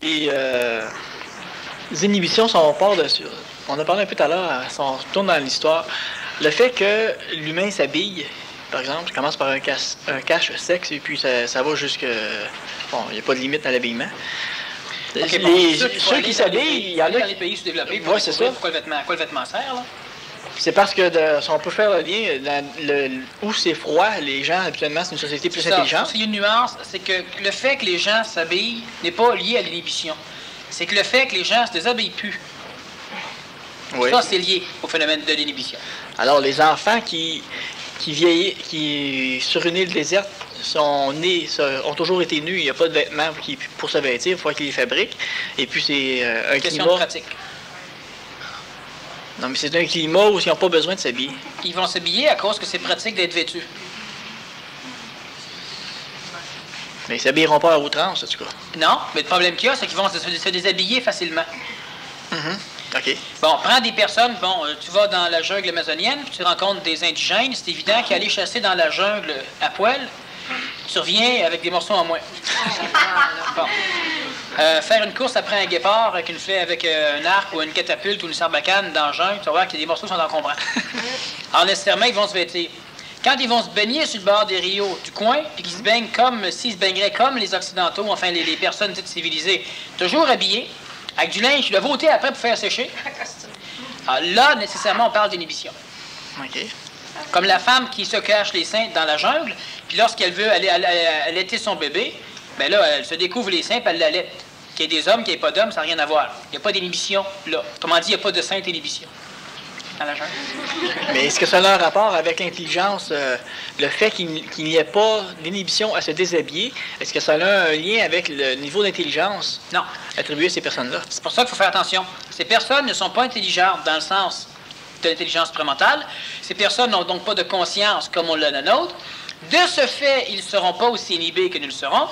les inhibitions sont part dessus. On a parlé un peu tout à l'heure, si on retourne dans l'histoire. Le fait que l'humain s'habille, par exemple, ça commence par un cache-sexe et puis ça va jusque... Bon, il n'y a pas de limite à l'habillement. Okay, ceux qui s'habillent, il y en a... Dans les pays sous-développés, ouais, c'est ça. Pourquoi le vêtement sert, là? C'est parce que, si on peut faire le lien, où c'est froid, les gens, habituellement, c'est une société plus intelligente. Il y a une nuance, c'est que le fait que les gens s'habillent n'est pas lié à l'inhibition. C'est que le fait que les gens se déshabillent plus, oui. Ça, c'est lié au phénomène de l'inhibition. Alors, les enfants qui sur une île déserte sont nés, ont toujours été nus, il n'y a pas de vêtements pour se vêtir, il faut qu'ils les fabriquent. Et puis, c'est un question climat... de pratique. Non, mais c'est un climat où ils n'ont pas besoin de s'habiller. Ils vont s'habiller à cause que c'est pratique d'être vêtus. Mais ils ne s'habilleront pas à outrance, en tout cas. Non, mais le problème qu'il y a, c'est qu'ils vont se déshabiller facilement. OK. Bon, prends des personnes, tu vas dans la jungle amazonienne, puis tu rencontres des indigènes, c'est évident qu'aller chasser dans la jungle à poil, tu reviens avec des morceaux en moins. Bon. Faire une course après un guépard avec un arc ou une catapulte ou une sarbacane dans la jungle, tu vas voir que les morceaux sont encombrants. Alors, nécessairement, ils vont se vêtir. Quand ils vont se baigner sur le bord des rios du coin, puis qu'ils se baignent comme s'ils se baigneraient comme les Occidentaux, enfin les personnes dites civilisées, toujours habillées, avec du linge, le voter après pour faire sécher. Alors là, nécessairement, on parle d'inhibition. OK. Comme la femme qui se cache les seins dans la jungle, puis lorsqu'elle veut allaiter son bébé, bien là, elle se découvre les seins, puis elle l'allaite. Qu'il y ait des hommes, qu'il n'y ait pas d'hommes, ça n'a rien à voir. Il n'y a pas d'inhibition là. Comment dit, il n'y a pas de sainte inhibition dans la jungle. Mais est-ce que ça a un rapport avec l'intelligence, le fait qu'il n'y ait pas d'inhibition à se déshabiller, est-ce que ça a un lien avec le niveau d'intelligence attribué à ces personnes-là? C'est pour ça qu'il faut faire attention. Ces personnes ne sont pas intelligentes dans le sens de l'intelligence supramentale. Ces personnes n'ont donc pas de conscience comme on l'a la nôtre. De ce fait, ils ne seront pas aussi inhibés que nous le serons.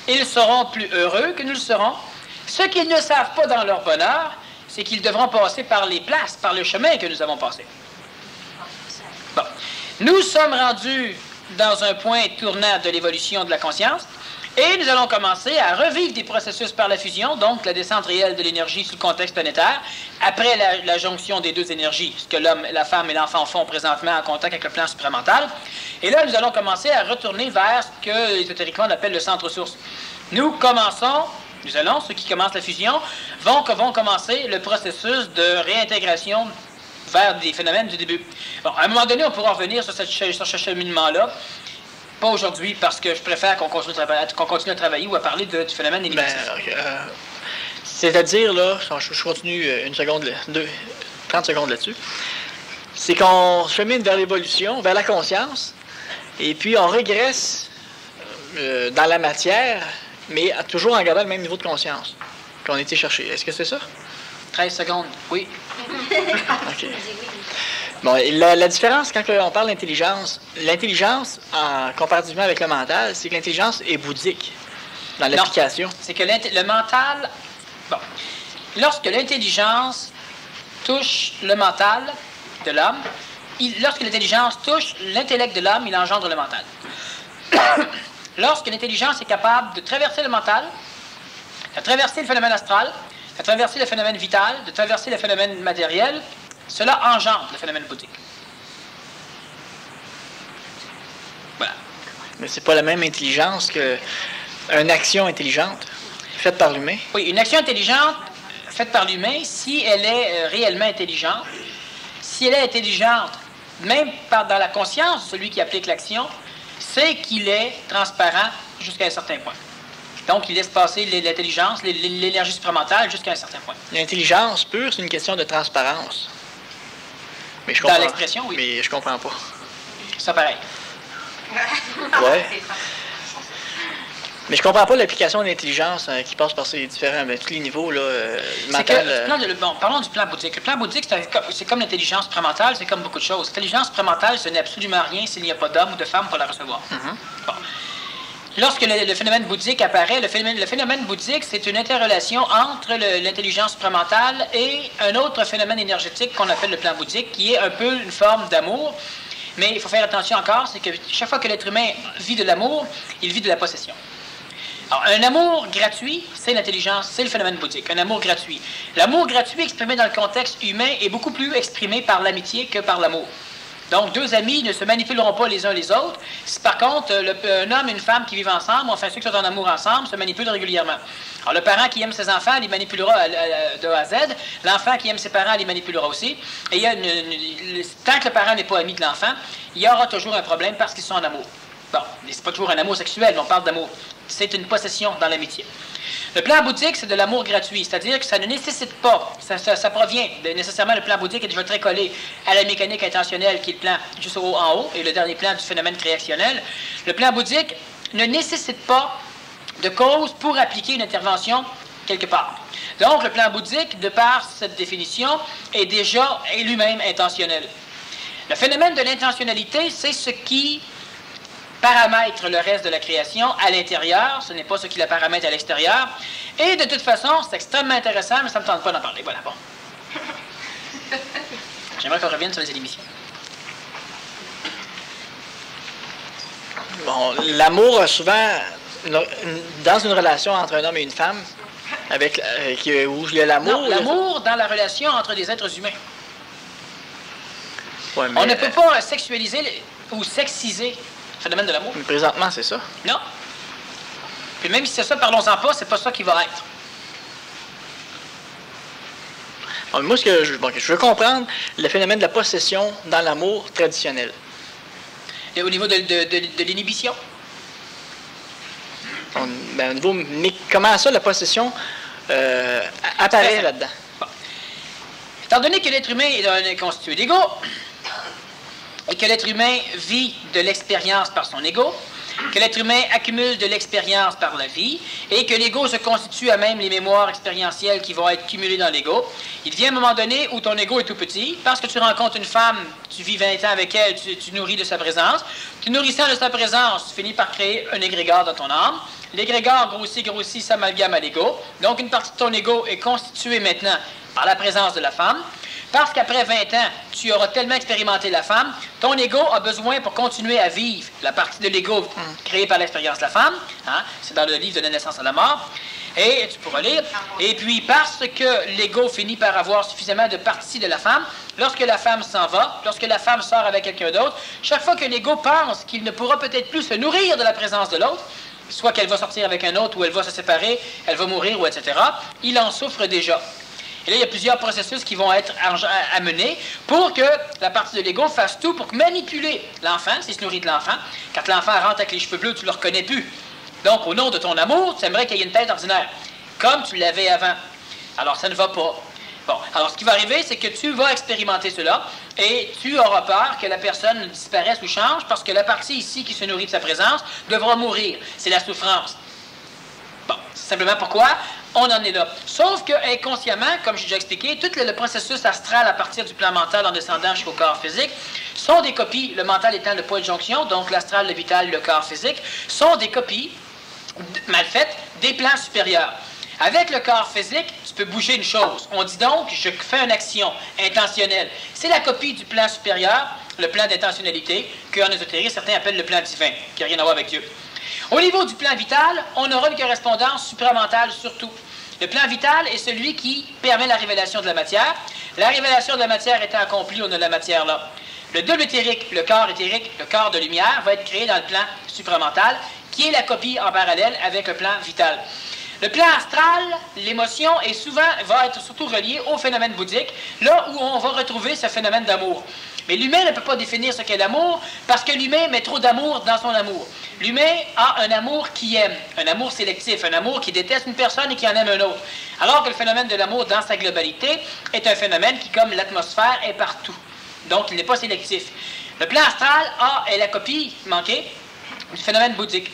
Ils seront plus heureux que nous le serons. Ce qu'ils ne savent pas dans leur bonheur, c'est qu'ils devront passer par les places, par le chemin que nous avons passé. Bon. Nous sommes rendus dans un point tournant de l'évolution de la conscience et nous allons commencer à revivre des processus par la fusion, donc la descente réelle de l'énergie sous le contexte planétaire, après la jonction des deux énergies, ce que l'homme, la femme et l'enfant font présentement en contact avec le plan supramental. Et là, nous allons commencer à retourner vers ce que ésotériquement on appelle le centre source. Nous allons, ceux qui commencent la fusion, vont commencer le processus de réintégration vers des phénomènes du début. Bon, à un moment donné, on pourra revenir sur ce cheminement-là. Pas aujourd'hui, parce que je préfère qu'on continue à travailler ou à parler du phénomène éliminatif. C'est-à-dire, là, je continue 30 secondes là-dessus, c'est qu'on chemine vers l'évolution, vers la conscience, et puis on régresse dans la matière, mais toujours en gardant le même niveau de conscience qu'on a été chercher. Est-ce que c'est ça? 13 secondes, oui. OK. Bon, la différence, quand on parle d'intelligence, comparativement avec le mental, c'est que l'intelligence est bouddhique dans l'application. C'est que le mental... Bon. Lorsque l'intelligence touche le mental de l'homme, lorsque l'intelligence touche l'intellect de l'homme, il engendre le mental. Lorsque l'intelligence est capable de traverser le mental, de traverser le phénomène astral, de traverser le phénomène vital, de traverser le phénomène matériel, cela engendre le phénomène bouddhique. Voilà. Mais c'est pas la même intelligence qu'une action intelligente faite par l'humain. Oui, une action intelligente faite par l'humain, si elle est réellement intelligente, si elle est intelligente, même dans la conscience de celui qui applique l'action, c'est qu'il est transparent jusqu'à un certain point. Donc, il laisse passer l'intelligence, l'énergie supramentale jusqu'à un certain point. L'intelligence pure, c'est une question de transparence. Mais dans l'expression, oui. Mais je comprends pas. Ça, pareil. Ouais. Mais je comprends pas l'application de l'intelligence qui passe par ces différents, tous les niveaux là, mental. Parlons du plan bouddhique. Le plan bouddhique, c'est comme l'intelligence supramentale, c'est comme beaucoup de choses. L'intelligence supramentale, ce n'est absolument rien s'il n'y a pas d'homme ou de femme pour la recevoir. Bon. Lorsque le phénomène bouddhique apparaît, le phénomène bouddhique, c'est une interrelation entre l'intelligence supramentale et un autre phénomène énergétique qu'on appelle le plan bouddhique, qui est un peu une forme d'amour. Mais il faut faire attention encore, c'est que chaque fois que l'être humain vit de l'amour, il vit de la possession. Alors, un amour gratuit, c'est l'intelligence, c'est le phénomène bouddhique, un amour gratuit. L'amour gratuit exprimé dans le contexte humain est beaucoup plus exprimé par l'amitié que par l'amour. Donc, deux amis ne se manipuleront pas les uns les autres. Si, par contre, un homme et une femme qui vivent ensemble, enfin ceux qui sont en amour ensemble, se manipulent régulièrement. Alors, le parent qui aime ses enfants les manipulera de A à Z. L'enfant qui aime ses parents les manipulera aussi. Et tant que le parent n'est pas ami de l'enfant, il y aura toujours un problème parce qu'ils sont en amour. Bon, c'est pas toujours un amour sexuel, mais on parle d'amour. C'est une possession dans l'amitié. Le plan bouddhique, c'est de l'amour gratuit, c'est-à-dire que ça ne nécessite pas, ça provient, nécessairement, le plan bouddhique est déjà très collé à la mécanique intentionnelle, qui est le plan juste en haut, et le dernier plan du phénomène créationnel. Le plan bouddhique ne nécessite pas de cause pour appliquer une intervention quelque part. Donc, le plan bouddhique, de par cette définition, est déjà lui-même intentionnel. Le phénomène de l'intentionnalité, c'est ce qui paramètre le reste de la création à l'intérieur, ce n'est pas ce qui la paramètre à l'extérieur. Et de toute façon, c'est extrêmement intéressant, mais ça ne me tente pas d'en parler. Voilà, bon. J'aimerais qu'on revienne sur les émissions. Bon, l'amour, souvent, dans une relation entre un homme et une femme, où il y a l'amour... Non, l'amour dans la relation entre des êtres humains. Ouais, mais, on ne peut pas sexualiser ou sexiser le phénomène de l'amour. Mais présentement, c'est ça. Non. Puis même si c'est ça, parlons-en pas, c'est pas ça qui va être. Bon, moi, je veux comprendre le phénomène de la possession dans l'amour traditionnel. Et au niveau de l'inhibition? Mais comment ça, la possession apparaît là-dedans? Bon. Étant donné que l'être humain est constitué d'ego, et que l'être humain vit de l'expérience par son ego, que l'être humain accumule de l'expérience par la vie, et que l'ego se constitue à même les mémoires expérientielles qui vont être cumulées dans l'ego, il vient un moment donné où ton ego est tout petit, parce que tu rencontres une femme, tu vis 20 ans avec elle, tu nourris de sa présence, tu nourrissant de sa présence, tu finis par créer un égrégore dans ton âme, l'égrégore grossit, s'amalgame à l'ego, donc une partie de ton ego est constituée maintenant par la présence de la femme. Parce qu'après 20 ans, tu auras tellement expérimenté la femme, ton ego a besoin pour continuer à vivre la partie de l'ego créée par l'expérience de la femme. Hein, c'est dans le livre de la naissance à la mort. Et tu pourras lire. Et puis, parce que l'ego finit par avoir suffisamment de parties de la femme, lorsque la femme s'en va, lorsque la femme sort avec quelqu'un d'autre, chaque fois que l'ego pense qu'il ne pourra peut-être plus se nourrir de la présence de l'autre, soit qu'elle va sortir avec un autre, ou elle va se séparer, elle va mourir, ou etc., il en souffre déjà. Et là, il y a plusieurs processus qui vont être amenés pour que la partie de l'ego fasse tout pour manipuler l'enfant, s'il se nourrit de l'enfant. Quand l'enfant rentre avec les cheveux bleus, tu ne le reconnais plus. Donc, au nom de ton amour, tu aimerais qu'il y ait une tête ordinaire, comme tu l'avais avant. Alors, ça ne va pas. Bon, alors ce qui va arriver, c'est que tu vas expérimenter cela et tu auras peur que la personne disparaisse ou change parce que la partie ici qui se nourrit de sa présence devra mourir. C'est la souffrance. Bon, c'est simplement pourquoi on en est là. Sauf que inconsciemment, comme j'ai déjà expliqué, tout le processus astral à partir du plan mental en descendant jusqu'au corps physique sont des copies, le mental étant le point de jonction, donc l'astral, le vital, le corps physique, sont des copies mal faites des plans supérieurs. Avec le corps physique, tu peux bouger une chose. On dit donc, je fais une action intentionnelle. C'est la copie du plan supérieur, le plan d'intentionnalité, qu'en ésotérie, certains appellent le plan divin, qui n'a rien à voir avec Dieu. Au niveau du plan vital, on aura une correspondance supramentale surtout. Le plan vital est celui qui permet la révélation de la matière. La révélation de la matière étant accomplie, on a la matière là. Le double éthérique, le corps de lumière, va être créé dans le plan supramental, qui est la copie en parallèle avec le plan vital. Le plan astral, l'émotion, va être surtout reliée au phénomène bouddhique, là où on va retrouver ce phénomène d'amour. Mais l'humain ne peut pas définir ce qu'est l'amour, parce que l'humain met trop d'amour dans son amour. L'humain a un amour qui aime, un amour sélectif, un amour qui déteste une personne et qui en aime un autre. Alors que le phénomène de l'amour, dans sa globalité, est un phénomène qui, comme l'atmosphère, est partout. Donc, il n'est pas sélectif. Le plan astral est la copie manquée du phénomène bouddhique.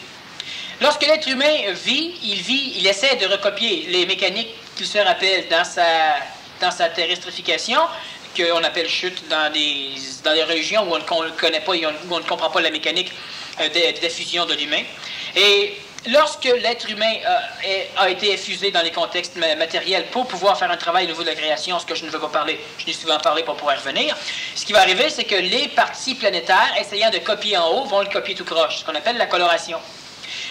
Lorsque l'être humain vit, il essaie de recopier les mécaniques qu'il se rappelle dans sa terrestrification, qu'on appelle chute dans des régions où on ne connaît pas, où on ne comprend pas la mécanique de diffusion de l'humain. Et lorsque l'être humain a été effusé dans les contextes matériels pour pouvoir faire un travail au niveau de la création, ce que je ne veux pas parler, je n'ai souvent parlé pour pouvoir revenir, ce qui va arriver, c'est que les parties planétaires, essayant de copier en haut, vont le copier tout croche, ce qu'on appelle la coloration.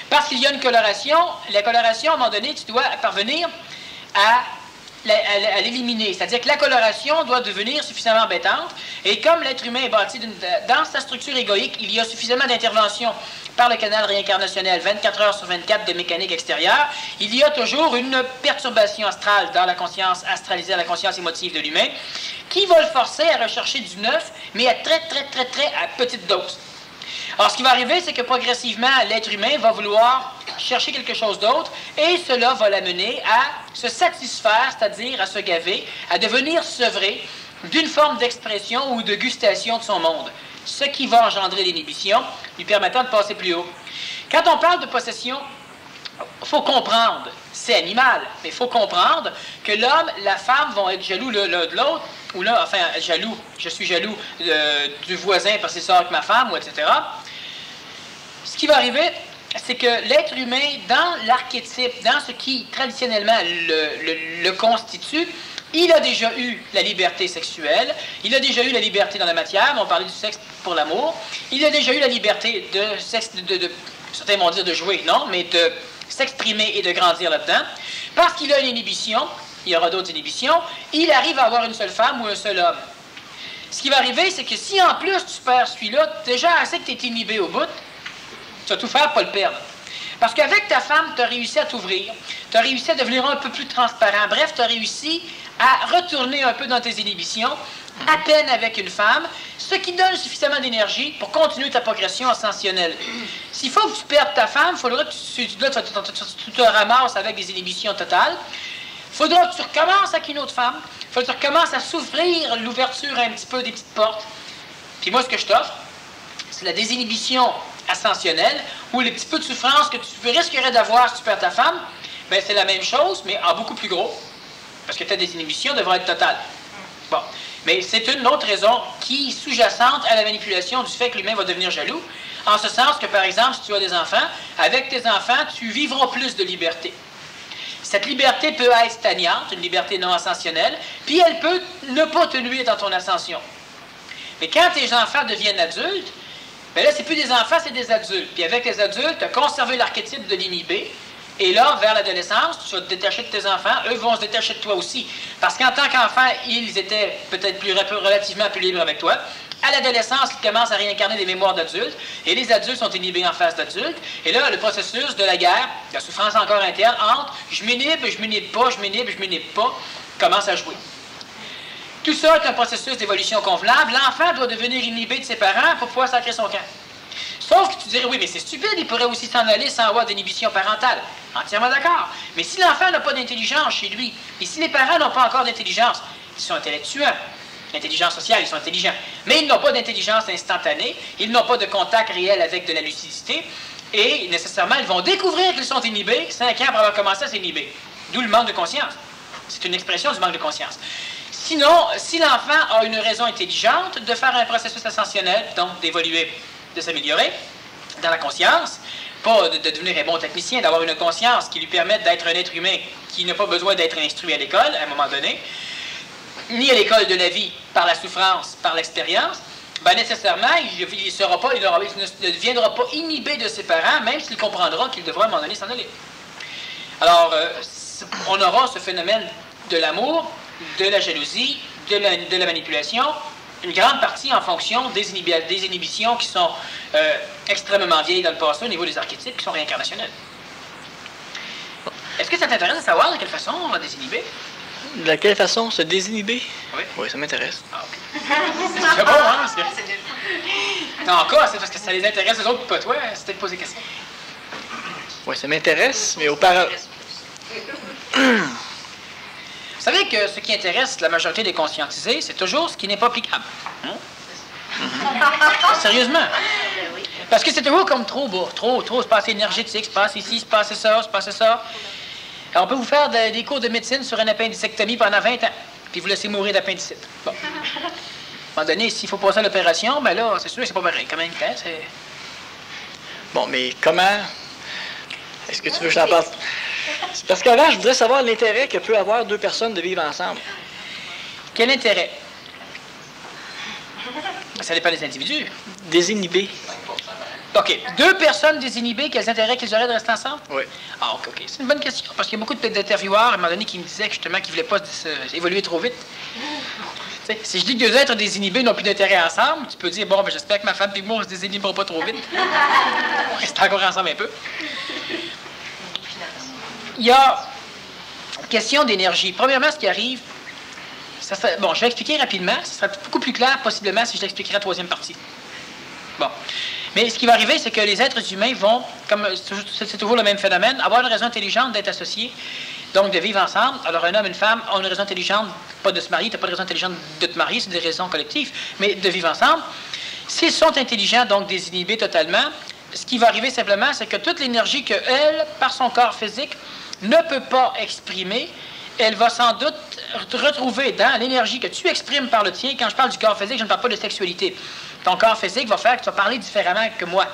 Parce qu'il y a une coloration, la coloration, à un moment donné, tu dois parvenir à l'éliminer. C'est-à-dire que la coloration doit devenir suffisamment embêtante. Et comme l'être humain est bâti dans sa structure égoïque, il y a suffisamment d'intervention par le canal réincarnationnel 24 heures sur 24 de mécanique extérieure. Il y a toujours une perturbation astrale dans la conscience astralisée, la conscience émotive de l'humain, qui va le forcer à rechercher du neuf, mais à très à petite dose. Alors, ce qui va arriver, c'est que progressivement, l'être humain va vouloir chercher quelque chose d'autre et cela va l'amener à se satisfaire, c'est-à-dire à se gaver, à devenir sevré d'une forme d'expression ou de gustation de son monde, ce qui va engendrer l'inhibition, lui permettant de passer plus haut. Quand on parle de possession, il faut comprendre, c'est animal, mais il faut comprendre que l'homme, la femme vont être jaloux l'un de l'autre, ou là, enfin, jaloux, je suis jaloux du voisin parce qu'il sort avec ma femme, ou etc. Ce qui va arriver, c'est que l'être humain, dans l'archétype, dans ce qui traditionnellement le constitue, il a déjà eu la liberté sexuelle, il a déjà eu la liberté dans la matière, mais on parlait du sexe pour l'amour, il a déjà eu la liberté de sexe, certains vont dire de jouer, non, mais de s'exprimer et de grandir là-dedans, parce qu'il a une inhibition, il y aura d'autres inhibitions, il arrive à avoir une seule femme ou un seul homme. Ce qui va arriver, c'est que si en plus tu perds celui-là, déjà assez que tu es inhibé au bout, tu vas tout faire pour le perdre. Parce qu'avec ta femme, tu as réussi à t'ouvrir, tu as réussi à devenir un peu plus transparent, bref, tu as réussi à retourner un peu dans tes inhibitions, à peine avec une femme, ce qui donne suffisamment d'énergie pour continuer ta progression ascensionnelle. S'il faut que tu perdes ta femme, il faudra que tu te ramasses avec des inhibitions totales. Il faudra que tu recommences avec une autre femme. Il faudra que tu recommences à s'ouvrir l'ouverture un petit peu des petites portes. Puis moi, ce que je t'offre, c'est la désinhibition ascensionnelle, ou les petits peu de souffrance que tu risquerais d'avoir si tu perds ta femme, ben c'est la même chose, mais en beaucoup plus gros, parce que ta désinhibition devra être totale. Bon. Mais c'est une autre raison qui est sous-jacente à la manipulation du fait que l'humain va devenir jaloux, en ce sens que, par exemple, si tu as des enfants, avec tes enfants, tu vivras plus de liberté. Cette liberté peut être stagnante, une liberté non ascensionnelle, puis elle peut ne pas te nuire dans ton ascension. Mais quand tes enfants deviennent adultes, bien là, c'est plus des enfants, c'est des adultes. Puis avec les adultes, tu as conservé l'archétype de l'inhibé, et là, vers l'adolescence, tu vas te détacher de tes enfants, eux vont se détacher de toi aussi. Parce qu'en tant qu'enfants, ils étaient peut-être relativement plus libres avec toi. À l'adolescence, ils commencent à réincarner des mémoires d'adultes, et les adultes sont inhibés en face d'adultes. Et là, le processus de la guerre, la souffrance encore interne, entre je m'inhibe, je m'inhibe pas, je m'inhibe, je m'inhibe pas, commence à jouer. Tout ça est un processus d'évolution convenable. L'enfant doit devenir inhibé de ses parents pour pouvoir sacrer son camp. Sauf que tu dirais, oui, mais c'est stupide, il pourrait aussi s'en aller sans avoir d'inhibition parentale. Entièrement d'accord. Mais si l'enfant n'a pas d'intelligence chez lui, et si les parents n'ont pas encore d'intelligence, ils sont intellectuels. L'intelligence sociale, ils sont intelligents. Mais ils n'ont pas d'intelligence instantanée, ils n'ont pas de contact réel avec de la lucidité, et nécessairement, ils vont découvrir qu'ils sont inhibés 5 ans après avoir commencé à s'inhiber. D'où le manque de conscience. C'est une expression du manque de conscience. Sinon, si l'enfant a une raison intelligente de faire un processus ascensionnel, donc d'évoluer, de s'améliorer dans la conscience, pas de devenir un bon technicien, d'avoir une conscience qui lui permette d'être un être humain qui n'a pas besoin d'être instruit à l'école à un moment donné, ni à l'école de la vie par la souffrance, par l'expérience, ben nécessairement, il ne deviendra pas inhibé de ses parents, même s'il comprendra qu'il devra à un moment donné s'en aller. Alors, on aura ce phénomène de l'amour, de la jalousie, de la manipulation, une grande partie en fonction des inhibitions qui sont extrêmement vieilles dans le passé au niveau des archétypes qui sont réincarnationnels. Est-ce que ça t'intéresse de savoir de quelle façon on va désinhiber? De quelle façon se désinhiber? Oui. Oui, ça m'intéresse. Ah, ok. C'est bon, hein? Parce que... En cas, c'est parce que ça les intéresse les autres, pas toi. C'était de poser des questions. Oui, ça m'intéresse, mais auparavant... Vous savez que ce qui intéresse la majorité des conscientisés, c'est toujours ce qui n'est pas applicable. Hein? Sérieusement. Parce que c'est toujours comme trop beau, trop, c'est pas assez énergétique, c'est pas assez ici, c'est pas assez ça, c'est pas assez ça. Alors, on peut vous faire des cours de médecine sur une appendicectomie pendant 20 ans, puis vous laissez mourir d'appendicite. Bon. À un moment donné, s'il faut passer à l'opération, ben là, c'est sûr que c'est pas pareil. Quand même, hein, c'est... Bon, mais comment... Est-ce que tu veux que je t'en parle? C'est parce qu'avant, je voudrais savoir l'intérêt que peut avoir deux personnes de vivre ensemble. Quel intérêt? Ça dépend des individus. Désinhibé. OK. Deux personnes désinhibées, quels intérêts qu'ils auraient de rester ensemble? Oui. Ah, OK. C'est une bonne question, parce qu'il y a beaucoup d'intervieweurs, à un moment donné, qui me disaient justement qu'ils ne voulaient pas évoluer trop vite. T'sais, si je dis que deux êtres désinhibés n'ont plus d'intérêt ensemble, tu peux dire, bon, ben, j'espère que ma femme et moi, on ne se désinhibera pas trop vite. On reste encore ensemble un peu. Il y a une question d'énergie. Premièrement, ce qui arrive, bon, je vais expliquer rapidement. Ce sera beaucoup plus clair, possiblement, si je l'expliquerai la troisième partie. Bon. Mais ce qui va arriver, c'est que les êtres humains vont, comme c'est toujours le même phénomène, avoir une raison intelligente d'être associés, donc de vivre ensemble. Alors, un homme et une femme ont une raison intelligente, pas de se marier, tu n'as pas de raison intelligente de te marier, c'est des raisons collectives, mais de vivre ensemble. S'ils sont intelligents, donc désinhibés totalement, ce qui va arriver simplement, c'est que toute l'énergie qu'elle, par son corps physique, ne peut pas exprimer, elle va sans doute retrouver dans l'énergie que tu exprimes par le tien. Quand je parle du corps physique, je ne parle pas de sexualité. Ton corps physique va faire que tu vas parler différemment que moi.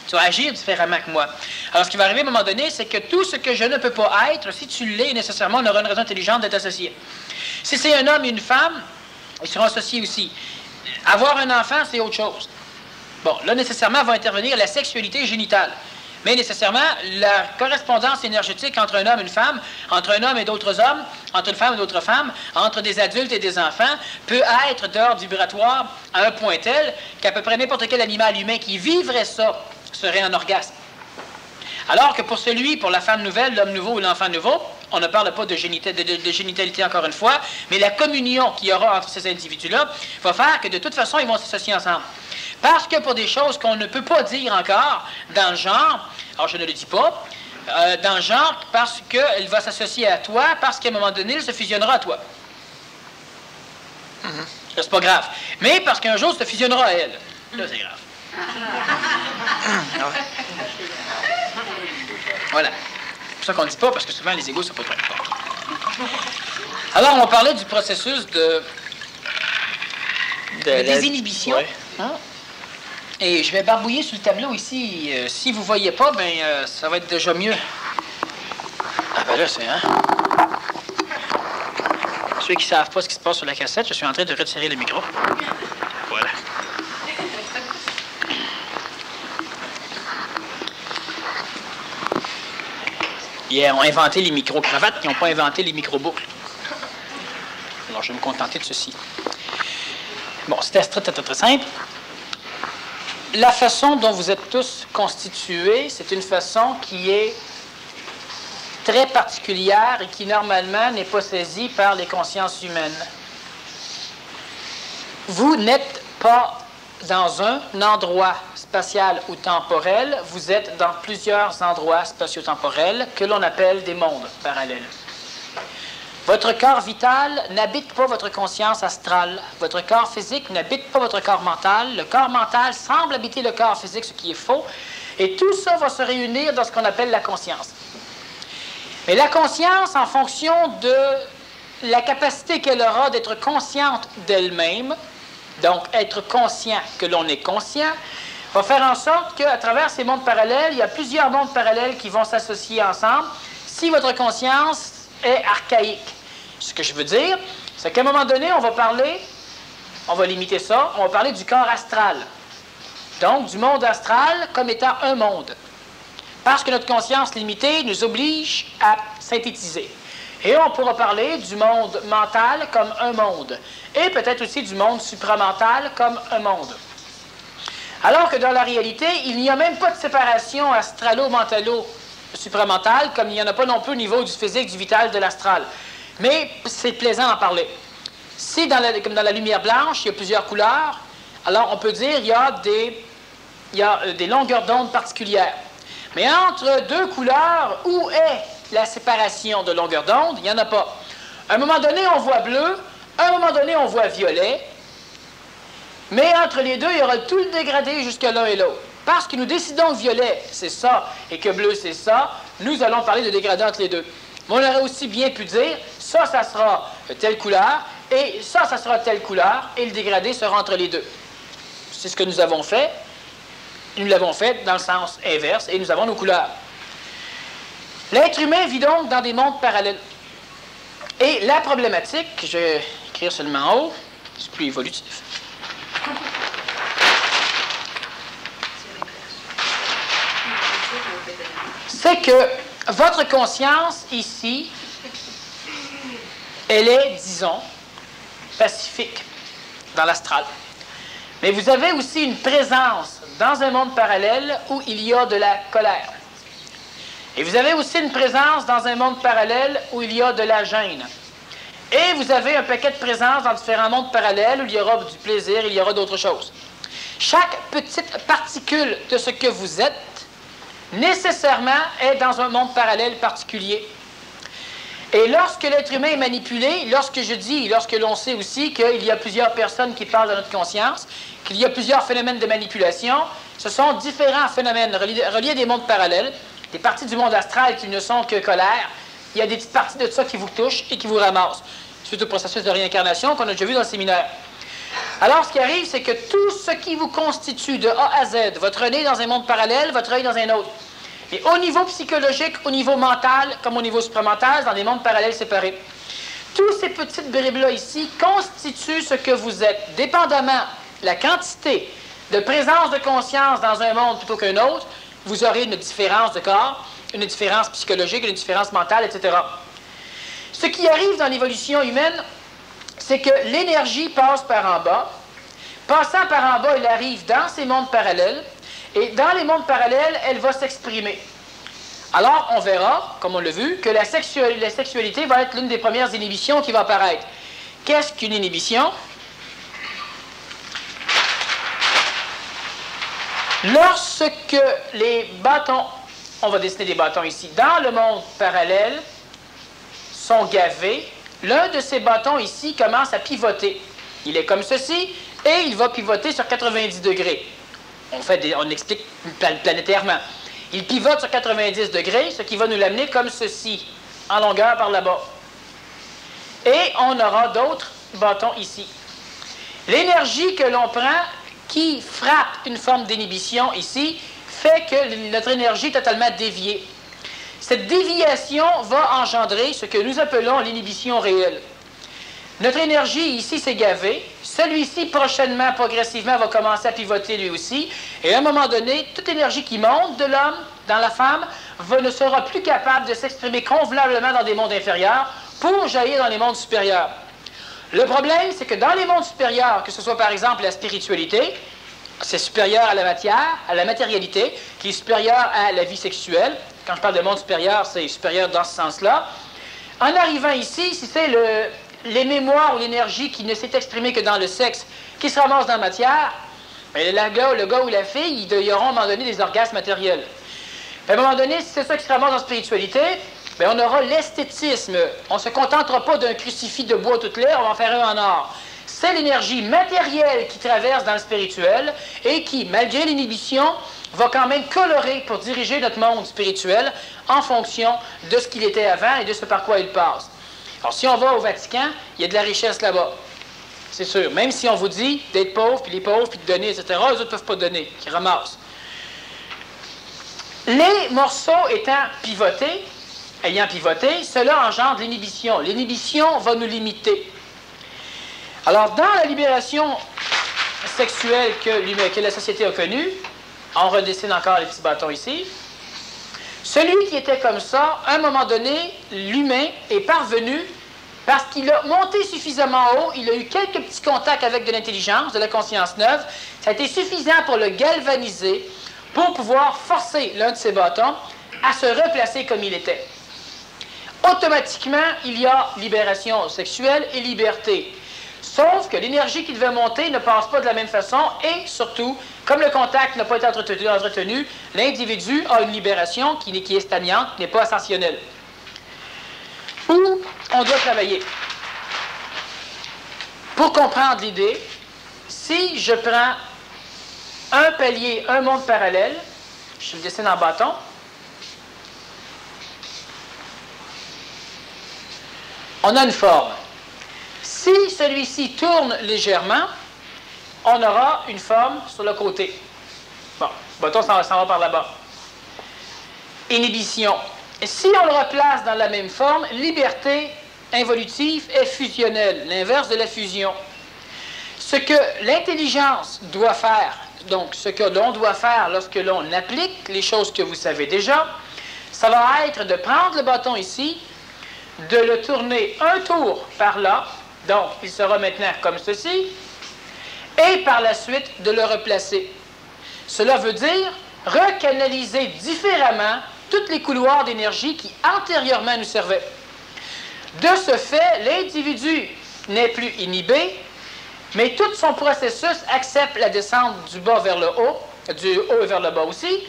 Tu vas agir différemment que moi. Alors, ce qui va arriver à un moment donné, c'est que tout ce que je ne peux pas être, si tu l'es, nécessairement, on aura une raison intelligente d'être associé. Si c'est un homme et une femme, ils seront associés aussi. Avoir un enfant, c'est autre chose. Bon, là, nécessairement, va intervenir la sexualité génitale. Mais nécessairement, la correspondance énergétique entre un homme et une femme, entre un homme et d'autres hommes, entre une femme et d'autres femmes, entre des adultes et des enfants, peut être d'ordre vibratoire à un point tel qu'à peu près n'importe quel animal humain qui vivrait ça serait en orgasme. Alors que pour la femme nouvelle, l'homme nouveau ou l'enfant nouveau, on ne parle pas de génitalité encore une fois, mais la communion qu'il y aura entre ces individus-là va faire que de toute façon, ils vont s'associer ensemble. Parce que pour des choses qu'on ne peut pas dire encore dans le genre, alors je ne le dis pas, dans le genre parce qu'elle va s'associer à toi, parce qu'à un moment donné, elle se fusionnera à toi. Là, c'est pas grave. Mais parce qu'un jour, elle se fusionnera à elle. Là, c'est grave. Voilà. C'est pour ça qu'on ne dit pas, parce que souvent, les égos, ça peut pas être fort. Alors, on va parler du processus de désinhibition. Ouais. Hein? Et je vais barbouiller sur le tableau ici. Si vous ne voyez pas, ben ça va être déjà mieux. Ah ben là, c'est... Hein? Ceux qui ne savent pas ce qui se passe sur la cassette, je suis en train de retirer le micro. Voilà. Ils ont inventé les micro-cravates, ils n'ont pas inventé les micro-boucles. Alors, je vais me contenter de ceci. Bon, c'était très simple. La façon dont vous êtes tous constitués, c'est une façon qui est très particulière et qui, normalement, n'est pas saisie par les consciences humaines. Vous n'êtes pas dans un endroit spatial ou temporel, vous êtes dans plusieurs endroits spatio-temporels que l'on appelle des mondes parallèles. Votre corps vital n'habite pas votre conscience astrale. Votre corps physique n'habite pas votre corps mental. Le corps mental semble habiter le corps physique, ce qui est faux. Et tout ça va se réunir dans ce qu'on appelle la conscience. Mais la conscience, en fonction de la capacité qu'elle aura d'être consciente d'elle-même, donc être conscient que l'on est conscient, va faire en sorte qu'à travers ces mondes parallèles, il y a plusieurs mondes parallèles qui vont s'associer ensemble si votre conscience est archaïque. Ce que je veux dire, c'est qu'à un moment donné, on va limiter ça, on va parler du corps astral. Donc, du monde astral comme étant un monde. Parce que notre conscience limitée nous oblige à synthétiser. Et on pourra parler du monde mental comme un monde. Et peut-être aussi du monde supramental comme un monde. Alors que dans la réalité, il n'y a même pas de séparation astralo-mentalo-supramentale, comme il n'y en a pas non plus au niveau du physique, du vital, de l'astral. Mais c'est plaisant d'en parler. Si, comme dans la lumière blanche, il y a plusieurs couleurs, alors on peut dire qu'il y a des longueurs d'onde particulières. Mais entre deux couleurs, où est la séparation de longueur d'onde? Il n'y en a pas. À un moment donné, on voit bleu, à un moment donné, on voit violet, mais entre les deux, il y aura tout le dégradé jusque l'un et l'autre. Parce que nous décidons que violet, c'est ça, et que bleu, c'est ça, nous allons parler de dégradé entre les deux. Mais on aurait aussi bien pu dire, ça sera telle couleur, et ça sera telle couleur, et le dégradé sera entre les deux. C'est ce que nous avons fait. Nous l'avons fait dans le sens inverse, et nous avons nos couleurs. L'être humain vit donc dans des mondes parallèles. Et la problématique, je vais écrire seulement en haut, c'est plus évolutif. c'est que votre conscience, ici, elle est, disons, pacifique dans l'astral. Mais vous avez aussi une présence dans un monde parallèle où il y a de la colère. Et vous avez aussi une présence dans un monde parallèle où il y a de la gêne. Et vous avez un paquet de présences dans différents mondes parallèles où il y aura du plaisir, il y aura d'autres choses. Chaque petite particule de ce que vous êtes, nécessairement, est dans un monde parallèle particulier. Et lorsque l'être humain est manipulé, lorsque l'on sait aussi qu'il y a plusieurs personnes qui parlent de notre conscience, qu'il y a plusieurs phénomènes de manipulation, ce sont différents phénomènes reliés à des mondes parallèles, des parties du monde astral qui ne sont que colère. Il y a des petites parties de ça qui vous touchent et qui vous ramassent, suite au processus de réincarnation qu'on a déjà vu dans le séminaire. Alors, ce qui arrive, c'est que tout ce qui vous constitue de A à Z, votre nez dans un monde parallèle, votre œil dans un autre, et au niveau psychologique, au niveau mental, comme au niveau supramental, dans des mondes parallèles séparés, tous ces petites bribes-là ici constituent ce que vous êtes, dépendamment de la quantité de présence de conscience dans un monde plutôt qu'un autre, vous aurez une différence de corps, une différence psychologique, une différence mentale, etc. Ce qui arrive dans l'évolution humaine, c'est que l'énergie passe par en bas. Passant par en bas, elle arrive dans ces mondes parallèles, et dans les mondes parallèles, elle va s'exprimer. Alors, on verra, comme on l'a vu, que la sexualité va être l'une des premières inhibitions qui va apparaître. Qu'est-ce qu'une inhibition? Lorsque les bâtons, on va dessiner des bâtons ici, dans le monde parallèle, sont gavés, l'un de ces bâtons ici commence à pivoter. Il est comme ceci, et il va pivoter sur 90 degrés. On explique planétairement. Il pivote sur 90 degrés, ce qui va nous l'amener comme ceci, en longueur par là-bas. Et on aura d'autres bâtons ici. L'énergie que l'on prend, qui frappe une forme d'inhibition ici, fait que notre énergie est totalement déviée. Cette déviation va engendrer ce que nous appelons l'inhibition réelle. Notre énergie ici s'est gavée. Celui-ci, prochainement, progressivement, va commencer à pivoter lui aussi. Et à un moment donné, toute énergie qui monte de l'homme dans la femme ne sera plus capable de s'exprimer convenablement dans des mondes inférieurs pour jaillir dans les mondes supérieurs. Le problème, c'est que dans les mondes supérieurs, que ce soit par exemple la spiritualité, c'est supérieur à la matière, à la matérialité, qui est supérieur à la vie sexuelle. Quand je parle de monde supérieur, c'est supérieur dans ce sens-là. En arrivant ici, si c'est les mémoires ou l'énergie qui ne s'est exprimée que dans le sexe, qui se ramasse dans la matière, le gars ou la fille, ils auront à un moment donné des orgasmes matériels. À un moment donné, si c'est ça qui se ramasse dans la spiritualité, bien, on aura l'esthétisme. On ne se contentera pas d'un crucifix de bois tout laid, on va en faire un en or. C'est l'énergie matérielle qui traverse dans le spirituel et qui, malgré l'inhibition, va quand même colorer pour diriger notre monde spirituel en fonction de ce qu'il était avant et de ce par quoi il passe. Alors, si on va au Vatican, il y a de la richesse là-bas. C'est sûr. Même si on vous dit d'être pauvre, puis les pauvres, puis de donner, etc., eux autres ne peuvent pas donner, qui ramassent. Les morceaux ayant pivoté, cela engendre l'inhibition. L'inhibition va nous limiter. Alors, dans la libération sexuelle que la société a connue, on redessine encore les petits bâtons ici, celui qui était comme ça, à un moment donné, l'humain est parvenu, parce qu'il a monté suffisamment haut, il a eu quelques petits contacts avec de l'intelligence, de la conscience neuve, ça a été suffisant pour le galvaniser, pour pouvoir forcer l'un de ses bâtons à se replacer comme il était. Automatiquement, il y a libération sexuelle et liberté. Sauf que l'énergie qui devait monter ne passe pas de la même façon et surtout, comme le contact n'a pas été entretenu, l'individu a une libération qui est stagnante, qui n'est pas ascensionnelle. Où on doit travailler. Pour comprendre l'idée, si je prends un palier, un monde parallèle, je le dessine en bâton, on a une forme. Si celui-ci tourne légèrement, on aura une forme sur le côté. Bon, le bâton s'en va par là-bas. Inhibition. Et si on le replace dans la même forme, liberté involutive est fusionnelle, l'inverse de la fusion. Ce que l'intelligence doit faire, donc ce que l'on doit faire lorsque l'on applique les choses que vous savez déjà, ça va être de prendre le bâton ici, de le tourner un tour par là, donc il sera maintenant comme ceci, et par la suite de le replacer. Cela veut dire recanaliser différemment tous les couloirs d'énergie qui antérieurement nous servaient. De ce fait, l'individu n'est plus inhibé, mais tout son processus accepte la descente du bas vers le haut, du haut vers le bas aussi.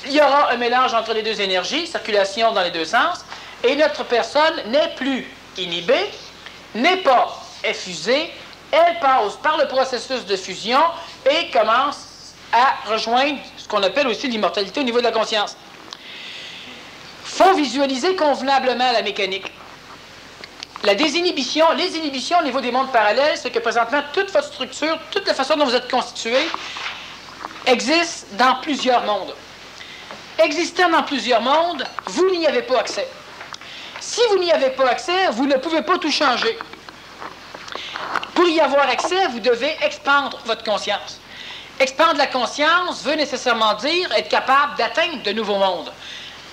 Il y aura un mélange entre les deux énergies, circulation dans les deux sens, et notre personne n'est plus inhibée, n'est pas effusée, elle passe par le processus de fusion et commence à rejoindre ce qu'on appelle aussi l'immortalité au niveau de la conscience. Il faut visualiser convenablement la mécanique. La désinhibition, les inhibitions au niveau des mondes parallèles, c'est que présentement, toute votre structure, toute la façon dont vous êtes constitué, existe dans plusieurs mondes. Existant dans plusieurs mondes, vous n'y avez pas accès. Si vous n'y avez pas accès, vous ne pouvez pas tout changer. Pour y avoir accès, vous devez expandre votre conscience. Expandre la conscience veut nécessairement dire être capable d'atteindre de nouveaux mondes.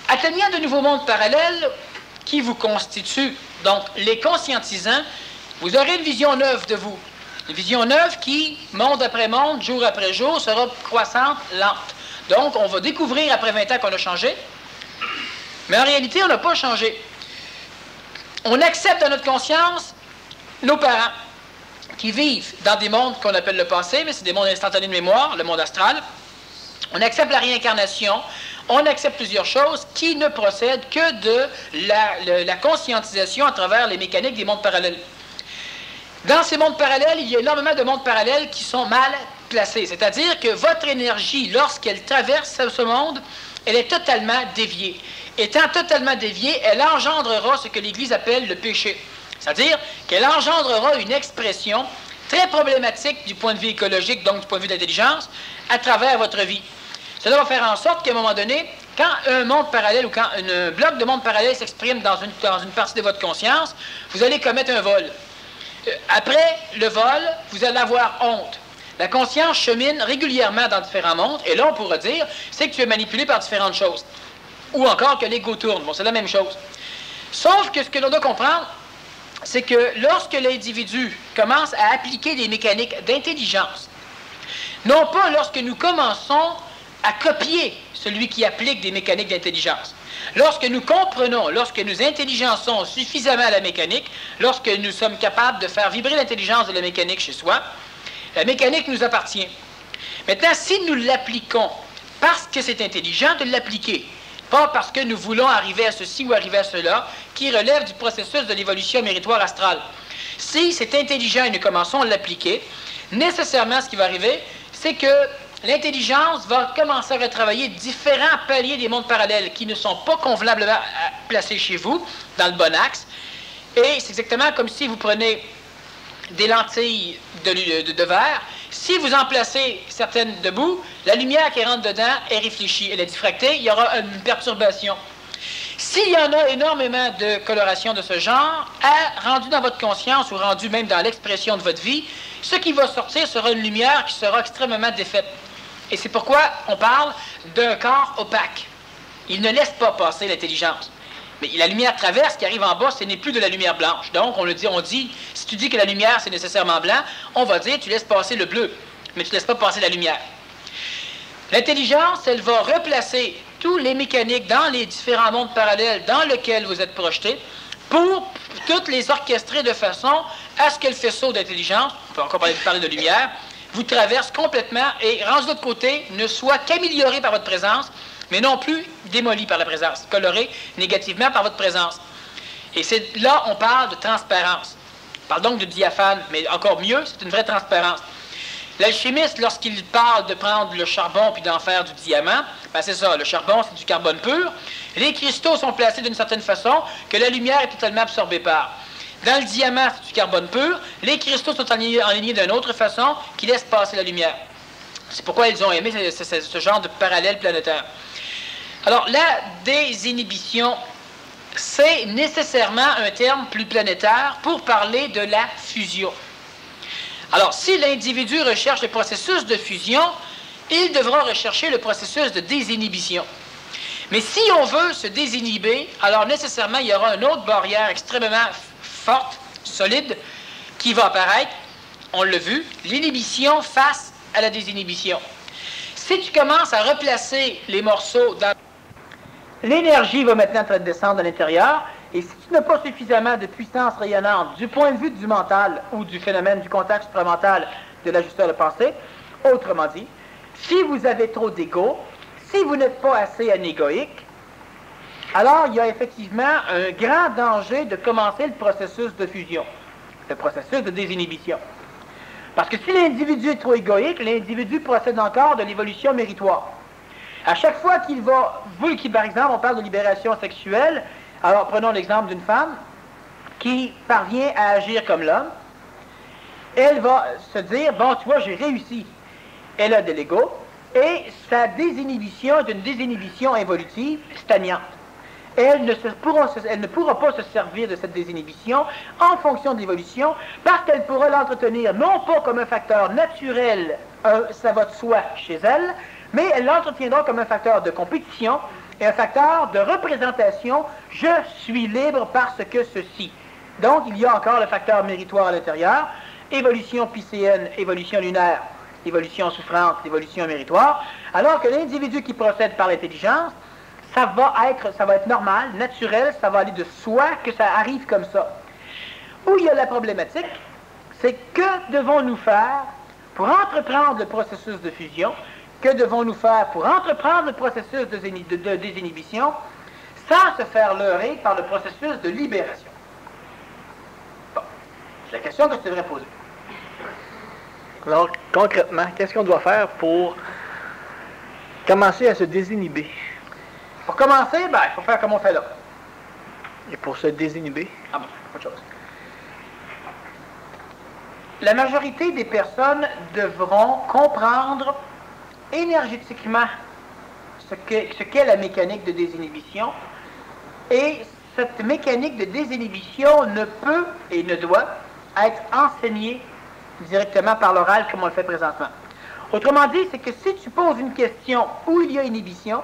Atteignant de nouveaux mondes parallèles qui vous constituent, donc les conscientisants, vous aurez une vision neuve de vous. Une vision neuve qui, monde après monde, jour après jour, sera croissante, lente. Donc, on va découvrir après 20 ans qu'on a changé, mais en réalité, on n'a pas changé. On accepte dans notre conscience nos parents qui vivent dans des mondes qu'on appelle le passé, mais c'est des mondes instantanés de mémoire, le monde astral. On accepte la réincarnation, on accepte plusieurs choses qui ne procèdent que de la conscientisation à travers les mécaniques des mondes parallèles. Dans ces mondes parallèles, il y a énormément de mondes parallèles qui sont mal placés. C'est-à-dire que votre énergie, lorsqu'elle traverse ce monde, elle est totalement déviée. Étant totalement déviée, elle engendrera ce que l'Église appelle le péché. C'est-à-dire qu'elle engendrera une expression très problématique du point de vue écologique, donc du point de vue de l'intelligence, à travers votre vie. Cela va faire en sorte qu'à un moment donné, quand un monde parallèle ou quand un bloc de monde parallèle s'exprime dans une partie de votre conscience, vous allez commettre un vol. Après le vol, vous allez avoir honte. La conscience chemine régulièrement dans différents mondes, et là, on pourra dire, c'est que tu es manipulé par différentes choses. Ou encore que l'ego tourne. Bon, c'est la même chose. Sauf que ce que l'on doit comprendre, c'est que lorsque l'individu commence à appliquer des mécaniques d'intelligence, non pas lorsque nous commençons à copier celui qui applique des mécaniques d'intelligence. Lorsque nous comprenons, lorsque nous intelligençons suffisamment la mécanique, lorsque nous sommes capables de faire vibrer l'intelligence de la mécanique chez soi, la mécanique nous appartient. Maintenant, si nous l'appliquons parce que c'est intelligent de l'appliquer, pas parce que nous voulons arriver à ceci ou arriver à cela, qui relève du processus de l'évolution méritoire astrale. Si c'est intelligent et nous commençons à l'appliquer, nécessairement ce qui va arriver, c'est que l'intelligence va commencer à retravailler différents paliers des mondes parallèles qui ne sont pas convenablement placés chez vous, dans le bon axe. Et c'est exactement comme si vous prenez des lentilles de verre. Si vous en placez certaines debout, la lumière qui rentre dedans est réfléchie. Elle est diffractée, il y aura une perturbation. S'il y en a énormément de coloration de ce genre, rendu dans votre conscience ou rendu même dans l'expression de votre vie, ce qui va sortir sera une lumière qui sera extrêmement défaite. Et c'est pourquoi on parle d'un corps opaque. Il ne laisse pas passer l'intelligence. Mais la lumière traverse, qui arrive en bas, ce n'est plus de la lumière blanche. Donc, on dit, si tu dis que la lumière, c'est nécessairement blanc, on va dire, tu laisses passer le bleu, mais tu ne laisses pas passer la lumière. L'intelligence, elle va replacer tous les mécaniques dans les différents mondes parallèles dans lesquels vous êtes projetés pour toutes les orchestrer de façon à ce que le faisceau d'intelligence, on peut encore parler de lumière, vous traverse complètement et, rendu de l'autre côté, ne soit qu'amélioré par votre présence, mais non plus démoli par la présence, coloré négativement par votre présence. Et c'est là on parle de transparence. On parle donc de diaphane, mais encore mieux, c'est une vraie transparence. L'alchimiste, lorsqu'il parle de prendre le charbon puis d'en faire du diamant, ben c'est ça, le charbon, c'est du carbone pur. Les cristaux sont placés d'une certaine façon que la lumière est totalement absorbée par. Dans le diamant, c'est du carbone pur. Les cristaux sont alignés d'une autre façon qui laisse passer la lumière. C'est pourquoi ils ont aimé ce genre de parallèle planétaire. Alors, la désinhibition, c'est nécessairement un terme plus planétaire pour parler de la fusion. Alors, si l'individu recherche le processus de fusion, il devra rechercher le processus de désinhibition. Mais si on veut se désinhiber, alors nécessairement, il y aura une autre barrière extrêmement forte, solide, qui va apparaître. On l'a vu, l'inhibition face à la désinhibition. Si tu commences à replacer les morceaux dans... L'énergie va maintenant te descendre à l'intérieur, et si tu n'as pas suffisamment de puissance rayonnante du point de vue du mental ou du phénomène du contact supramental de l'ajusteur de pensée, autrement dit, si vous avez trop d'ego, si vous n'êtes pas assez anégoïque, alors il y a effectivement un grand danger de commencer le processus de fusion, le processus de désinhibition. Parce que si l'individu est trop égoïque, l'individu procède encore de l'évolution méritoire. À chaque fois qu'il va, par exemple, on parle de libération sexuelle, alors prenons l'exemple d'une femme qui parvient à agir comme l'homme, elle va se dire, bon, tu vois, j'ai réussi. Elle a de l'ego, et sa désinhibition est une désinhibition évolutive stagnante. Elle ne pourra pas se servir de cette désinhibition en fonction de l'évolution, parce qu'elle pourra l'entretenir non pas comme un facteur naturel, ça va de soi chez elle, mais elle l'entretiendra comme un facteur de compétition et un facteur de représentation. Je suis libre parce que ceci. Donc, il y a encore le facteur méritoire à l'intérieur, évolution piscéenne, évolution lunaire, évolution souffrante, évolution méritoire, alors que l'individu qui procède par l'intelligence, ça va être normal, naturel, ça va aller de soi que ça arrive comme ça. Où il y a la problématique, c'est que devons-nous faire pour entreprendre le processus de fusion, que devons-nous faire pour entreprendre le processus de désinhibition, sans se faire leurrer par le processus de libération. Bon, c'est la question que je devrais poser. Alors, concrètement, qu'est-ce qu'on doit faire pour commencer à se désinhiber? Pour commencer, il faut faire comme on fait là. Et pour se désinhiber? Ah bon, autre chose. La majorité des personnes devront comprendre énergétiquement ce qu'est la mécanique de désinhibition. Et cette mécanique de désinhibition ne peut et ne doit être enseignée directement par l'oral comme on le fait présentement. Autrement dit, c'est que si tu poses une question où il y a inhibition,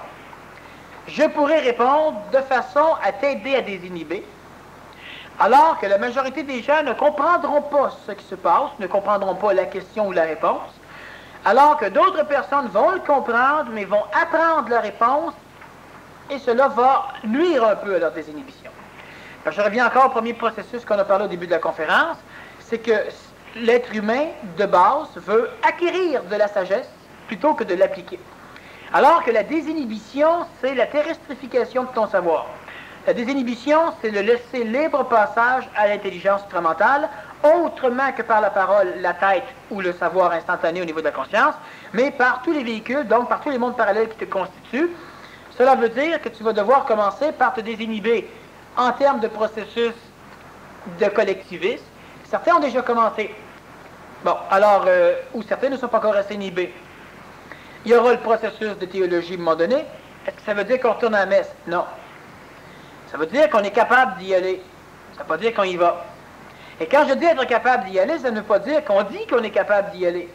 je pourrais répondre de façon à t'aider à désinhiber, alors que la majorité des gens ne comprendront pas ce qui se passe, ne comprendront pas la question ou la réponse, alors que d'autres personnes vont le comprendre, mais vont apprendre la réponse, et cela va nuire un peu à leur désinhibition. Je reviens encore au premier processus qu'on a parlé au début de la conférence, c'est que l'être humain, de base, veut acquérir de la sagesse plutôt que de l'appliquer. Alors que la désinhibition, c'est la terrestrification de ton savoir. La désinhibition, c'est le laisser libre passage à l'intelligence supramentale, autrement que par la parole, la tête ou le savoir instantané au niveau de la conscience, mais par tous les véhicules, donc par tous les mondes parallèles qui te constituent. Cela veut dire que tu vas devoir commencer par te désinhiber en termes de processus de collectivisme. Certains ont déjà commencé. Bon, alors, ou certains ne sont pas encore assez inhibés. Il y aura le processus de théologie à un moment donné. Est-ce que ça veut dire qu'on retourne à la messe? Non. Ça veut dire qu'on est capable d'y aller. Ça ne veut pas dire qu'on y va. Et quand je dis être capable d'y aller, ça ne veut pas dire qu'on dit qu'on est capable d'y aller.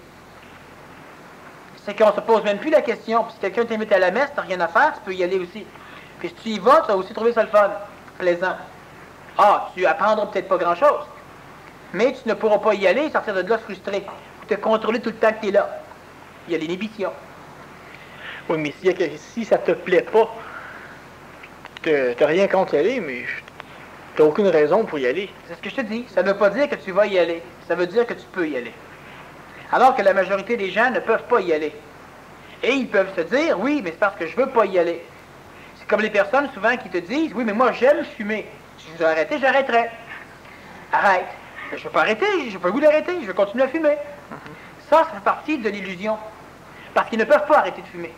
C'est qu'on ne se pose même plus la question. Puis si quelqu'un t'invite à la messe, tu n'as rien à faire, tu peux y aller aussi. Puis si tu y vas, tu vas aussi trouver ça le fun, plaisant. Ah, tu apprendras peut-être pas grand-chose. Mais tu ne pourras pas y aller et sortir de là frustré. Te contrôler tout le temps que tu es là. Il y a l'inhibition. Oui, mais si ça te plaît pas, tu n'as rien contre y aller, mais tu n'as aucune raison pour y aller. C'est ce que je te dis. Ça ne veut pas dire que tu vas y aller. Ça veut dire que tu peux y aller. Alors que la majorité des gens ne peuvent pas y aller. Et ils peuvent se dire, oui, mais c'est parce que je ne veux pas y aller. C'est comme les personnes souvent qui te disent, oui, mais moi j'aime fumer. Si je veux arrêter, j'arrêterai. Arrête. Je ne veux pas arrêter, je n'ai pas le goût d'arrêter, je veux continuer à fumer. Ça fait partie de l'illusion. Parce qu'ils ne peuvent pas arrêter de fumer.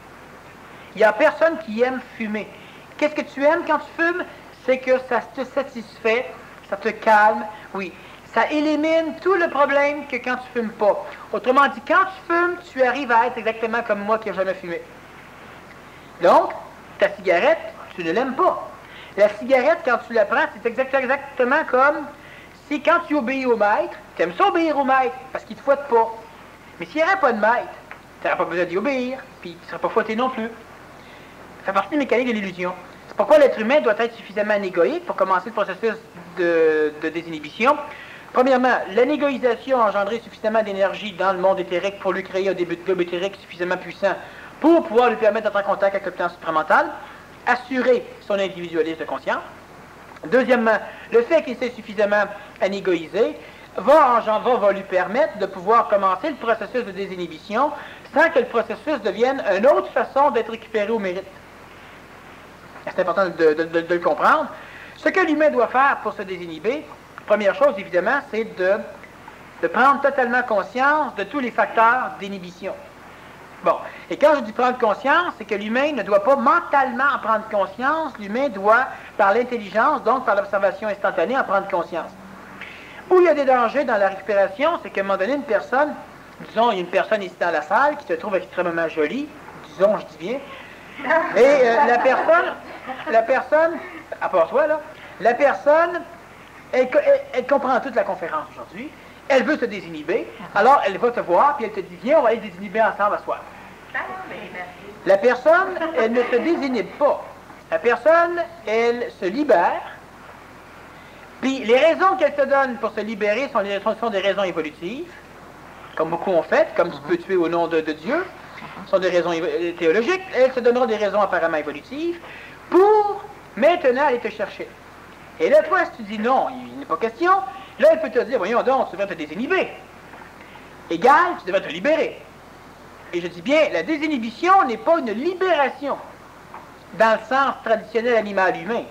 Il n'y a personne qui aime fumer. Qu'est-ce que tu aimes quand tu fumes? C'est que ça te satisfait, ça te calme, oui. Ça élimine tout le problème que quand tu fumes pas. Autrement dit, quand tu fumes, tu arrives à être exactement comme moi qui n'ai jamais fumé. Donc, ta cigarette, tu ne l'aimes pas. La cigarette, quand tu la prends, c'est exactement comme si quand tu obéis au maître, tu aimes ça obéir au maître, parce qu'il ne te fouette pas. Mais s'il n'y aurait pas de maître, tu n'aurais pas besoin d'y obéir, puis tu ne serais pas fouetté non plus. fait partie des mécaniques de l'illusion. C'est pourquoi l'être humain doit être suffisamment anégoïque pour commencer le processus de désinhibition. Premièrement, l'anégoïsation a engendré suffisamment d'énergie dans le monde éthérique pour lui créer un début de globe éthérique suffisamment puissant pour pouvoir lui permettre d'être en contact avec le plan supramental, assurer son individualisme de conscience. Deuxièmement, le fait qu'il s'est suffisamment anégoïsé va lui permettre de pouvoir commencer le processus de désinhibition sans que le processus devienne une autre façon d'être récupéré au mérite. C'est important de le comprendre. Ce que l'humain doit faire pour se désinhiber, première chose, évidemment, c'est de prendre totalement conscience de tous les facteurs d'inhibition. Bon, et quand je dis prendre conscience, c'est que l'humain ne doit pas mentalement en prendre conscience, l'humain doit, par l'intelligence, donc par l'observation instantanée, en prendre conscience. Où il y a des dangers dans la récupération, c'est qu'à un moment donné, une personne, disons, il y a une personne ici dans la salle qui se trouve extrêmement jolie, disons, je dis bien, et la personne, à part toi, là, la personne, elle comprend toute la conférence aujourd'hui, elle veut se désinhiber, alors elle va te voir, puis elle te dit, viens, on va aller désinhiber ensemble à soir. La personne, elle ne se désinhibe pas. La personne, elle se libère, puis les raisons qu'elle te donne pour se libérer sont des raisons évolutives, comme beaucoup ont fait, comme tu peux tuer au nom de Dieu, sont des raisons théologiques. Elle te donnera des raisons apparemment évolutives pour maintenant aller te chercher. Et là, toi, si tu dis non, il n'est pas question, là, elle peut te dire, voyons donc, tu devrais te désinhiber. Égal, tu devrais te libérer. Et je dis bien, la désinhibition n'est pas une libération dans le sens traditionnel animal humain.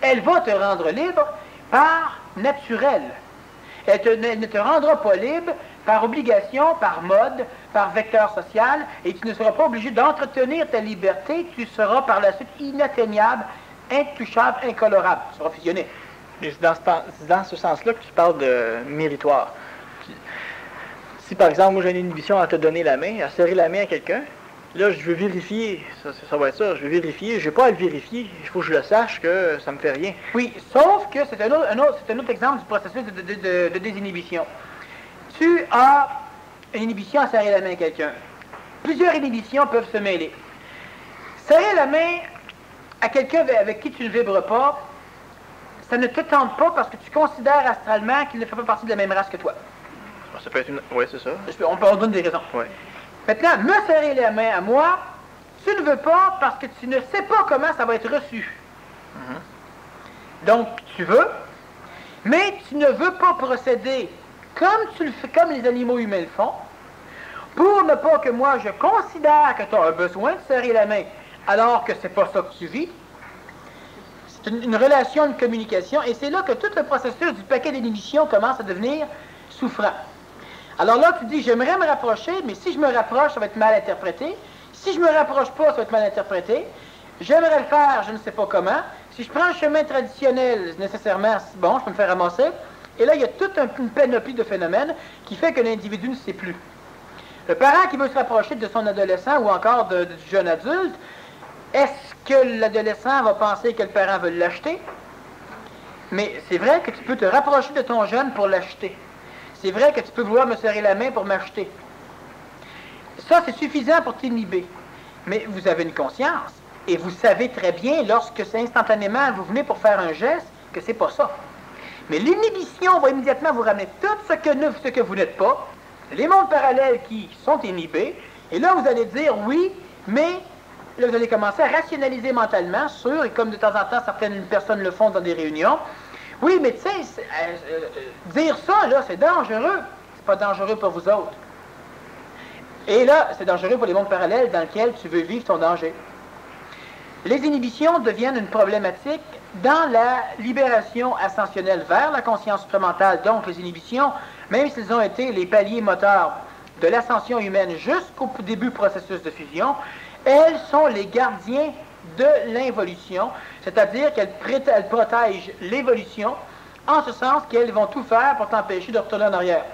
Elle va te rendre libre par naturel. Elle ne te rendra pas libre par obligation, par mode, par vecteur social, et tu ne seras pas obligé d'entretenir ta liberté, tu seras par la suite inatteignable, intouchable, incolorable. Tu seras fusionné. Et c'est dans ce sens-là que tu parles de méritoire. Si par exemple, moi j'ai une inhibition à te donner la main, à serrer la main à quelqu'un, là je veux vérifier, ça va être ça, je veux vérifier, je n'ai pas à le vérifier, il faut que je le sache que ça ne me fait rien. Oui, sauf que c'est un autre exemple du processus de désinhibition. Tu as une inhibition à serrer la main à quelqu'un. Plusieurs inhibitions peuvent se mêler. Serrer la main à quelqu'un avec qui tu ne vibres pas, ça ne te tente pas parce que tu considères astralement qu'il ne fait pas partie de la même race que toi. Ça peut être une... Oui, c'est ça. On donne des raisons. Ouais. Maintenant, me serrer la main à moi, tu ne veux pas parce que tu ne sais pas comment ça va être reçu. Donc, tu veux, mais tu ne veux pas procéder comme les animaux humains le font, pour ne pas que moi je considère que tu as un besoin de serrer la main, alors que c'est pas ça que tu vis. C'est une relation de communication, et c'est là que tout le processus du paquet d'inhibition commence à devenir souffrant. Alors là, tu dis, j'aimerais me rapprocher, mais si je me rapproche, ça va être mal interprété. Si je me rapproche pas, ça va être mal interprété. J'aimerais le faire, je ne sais pas comment. Si je prends un chemin traditionnel, nécessairement, bon, je peux me faire ramasser. Et là, il y a toute une panoplie de phénomènes qui fait que l'individu ne sait plus. Le parent qui veut se rapprocher de son adolescent ou encore du jeune adulte, est-ce que l'adolescent va penser que le parent veut l'acheter? Mais c'est vrai que tu peux te rapprocher de ton jeune pour l'acheter. C'est vrai que tu peux vouloir me serrer la main pour m'acheter. Ça, c'est suffisant pour t'inhiber. Mais vous avez une conscience. Et vous savez très bien, lorsque c'est instantanément, vous venez pour faire un geste, que c'est pas ça. Mais l'inhibition va immédiatement vous ramener tout ce que vous n'êtes pas, les mondes parallèles qui sont inhibés, et là, vous allez dire oui, mais là, vous allez commencer à rationaliser mentalement et comme de temps en temps, certaines personnes le font dans des réunions, oui, mais tu sais, dire ça, là, c'est dangereux. C'est pas dangereux pour vous autres. Et là, c'est dangereux pour les mondes parallèles dans lesquels tu veux vivre ton danger. Les inhibitions deviennent une problématique dans la libération ascensionnelle vers la conscience supramentale. Donc, les inhibitions, même s'ils ont été les paliers moteurs de l'ascension humaine jusqu'au début du processus de fusion, elles sont les gardiens de l'involution, c'est-à-dire qu'elles protègent l'évolution, en ce sens qu'elles vont tout faire pour t'empêcher de retourner en arrière.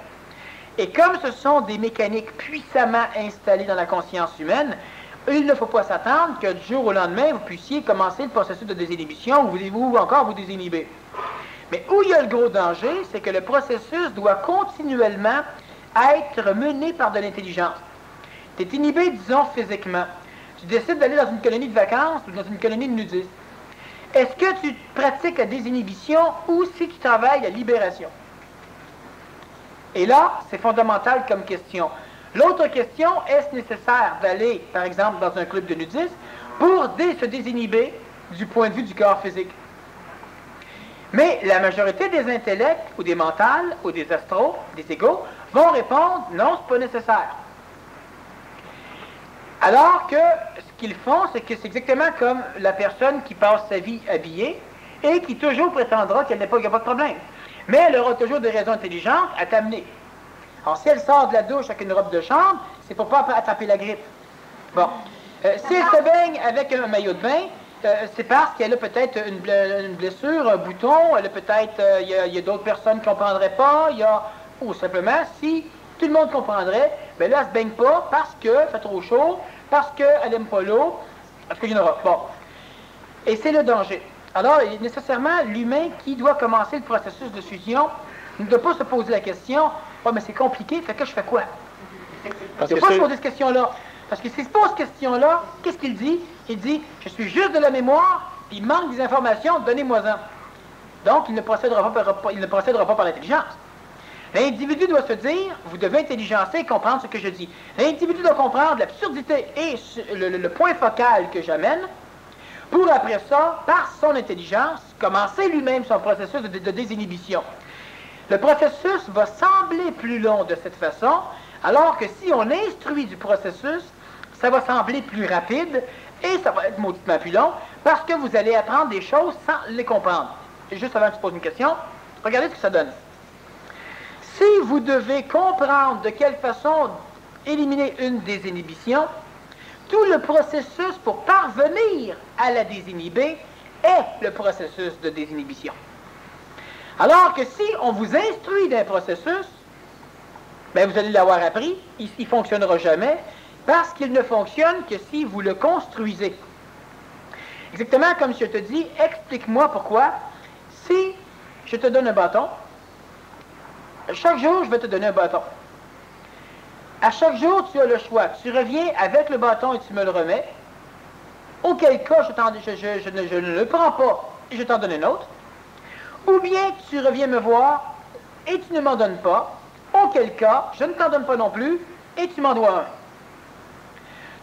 Et comme ce sont des mécaniques puissamment installées dans la conscience humaine, il ne faut pas s'attendre que du jour au lendemain, vous puissiez commencer le processus de désinhibition ou encore vous désinhiber. Mais où il y a le gros danger, c'est que le processus doit continuellement être mené par de l'intelligence. Tu es inhibé, disons, physiquement. tu décides d'aller dans une colonie de vacances ou dans une colonie de nudistes, est-ce que tu pratiques la désinhibition ou si tu travailles la libération? Et là, c'est fondamental comme question. L'autre question, est-ce nécessaire d'aller, par exemple, dans un club de nudistes pour se désinhiber du point de vue du corps physique? Mais la majorité des intellects, ou des mentales, ou des astros, des égos, vont répondre, non, c'est pas nécessaire. Alors que ce qu'ils font, c'est que c'est exactement comme la personne qui passe sa vie habillée et qui toujours prétendra qu'il n'y a pas de problème. Mais elle aura toujours des raisons intelligentes à t'amener. Alors, si elle sort de la douche avec une robe de chambre, c'est pour pas attraper la grippe. Bon. Si elle se baigne avec un maillot de bain, c'est parce qu'elle a peut-être une blessure, un bouton, elle a peut-être, il y a d'autres personnes qui ne comprendraient pas, ou simplement, si tout le monde comprendrait, bien là, elle ne se baigne pas parce que fait trop chaud, parce qu'elle n'aime pas l'eau, parce qu'il y en aura. Bon. Et c'est le danger. Alors, il est nécessairement l'humain qui doit commencer le processus de fusion, ne doit pas se poser la question, « Oh, mais c'est compliqué, fait que je fais quoi? » Il ne doit pas se poser cette question-là. Parce que s'il se pose cette question-là, qu'est-ce qu'il dit? Il dit, je suis juste de la mémoire, puis il manque des informations, donnez-moi-en. Donc, il ne procédera pas par l'intelligence. L'individu doit se dire, vous devez intelligencer et comprendre ce que je dis. L'individu doit comprendre l'absurdité et le point focal que j'amène, pour après ça, par son intelligence, commencer lui-même son processus de désinhibition. Le processus va sembler plus long de cette façon, alors que si on instruit du processus, ça va sembler plus rapide et ça va être mauditement plus long parce que vous allez apprendre des choses sans les comprendre. Et juste avant que tu poses une question, regardez ce que ça donne. Si vous devez comprendre de quelle façon éliminer une désinhibition, tout le processus pour parvenir à la désinhiber est le processus de désinhibition. Alors que si on vous instruit d'un processus, bien, vous allez l'avoir appris, il ne fonctionnera jamais, parce qu'il ne fonctionne que si vous le construisez. Exactement comme je te dis, explique-moi pourquoi, si je te donne un bâton, chaque jour, je vais te donner un bâton. À chaque jour, tu as le choix. Tu reviens avec le bâton et tu me le remets, auquel cas, je ne le prends pas et je t'en donne un autre. Ou bien tu reviens me voir et tu ne m'en donnes pas, auquel cas, je ne t'en donne pas non plus et tu m'en dois un.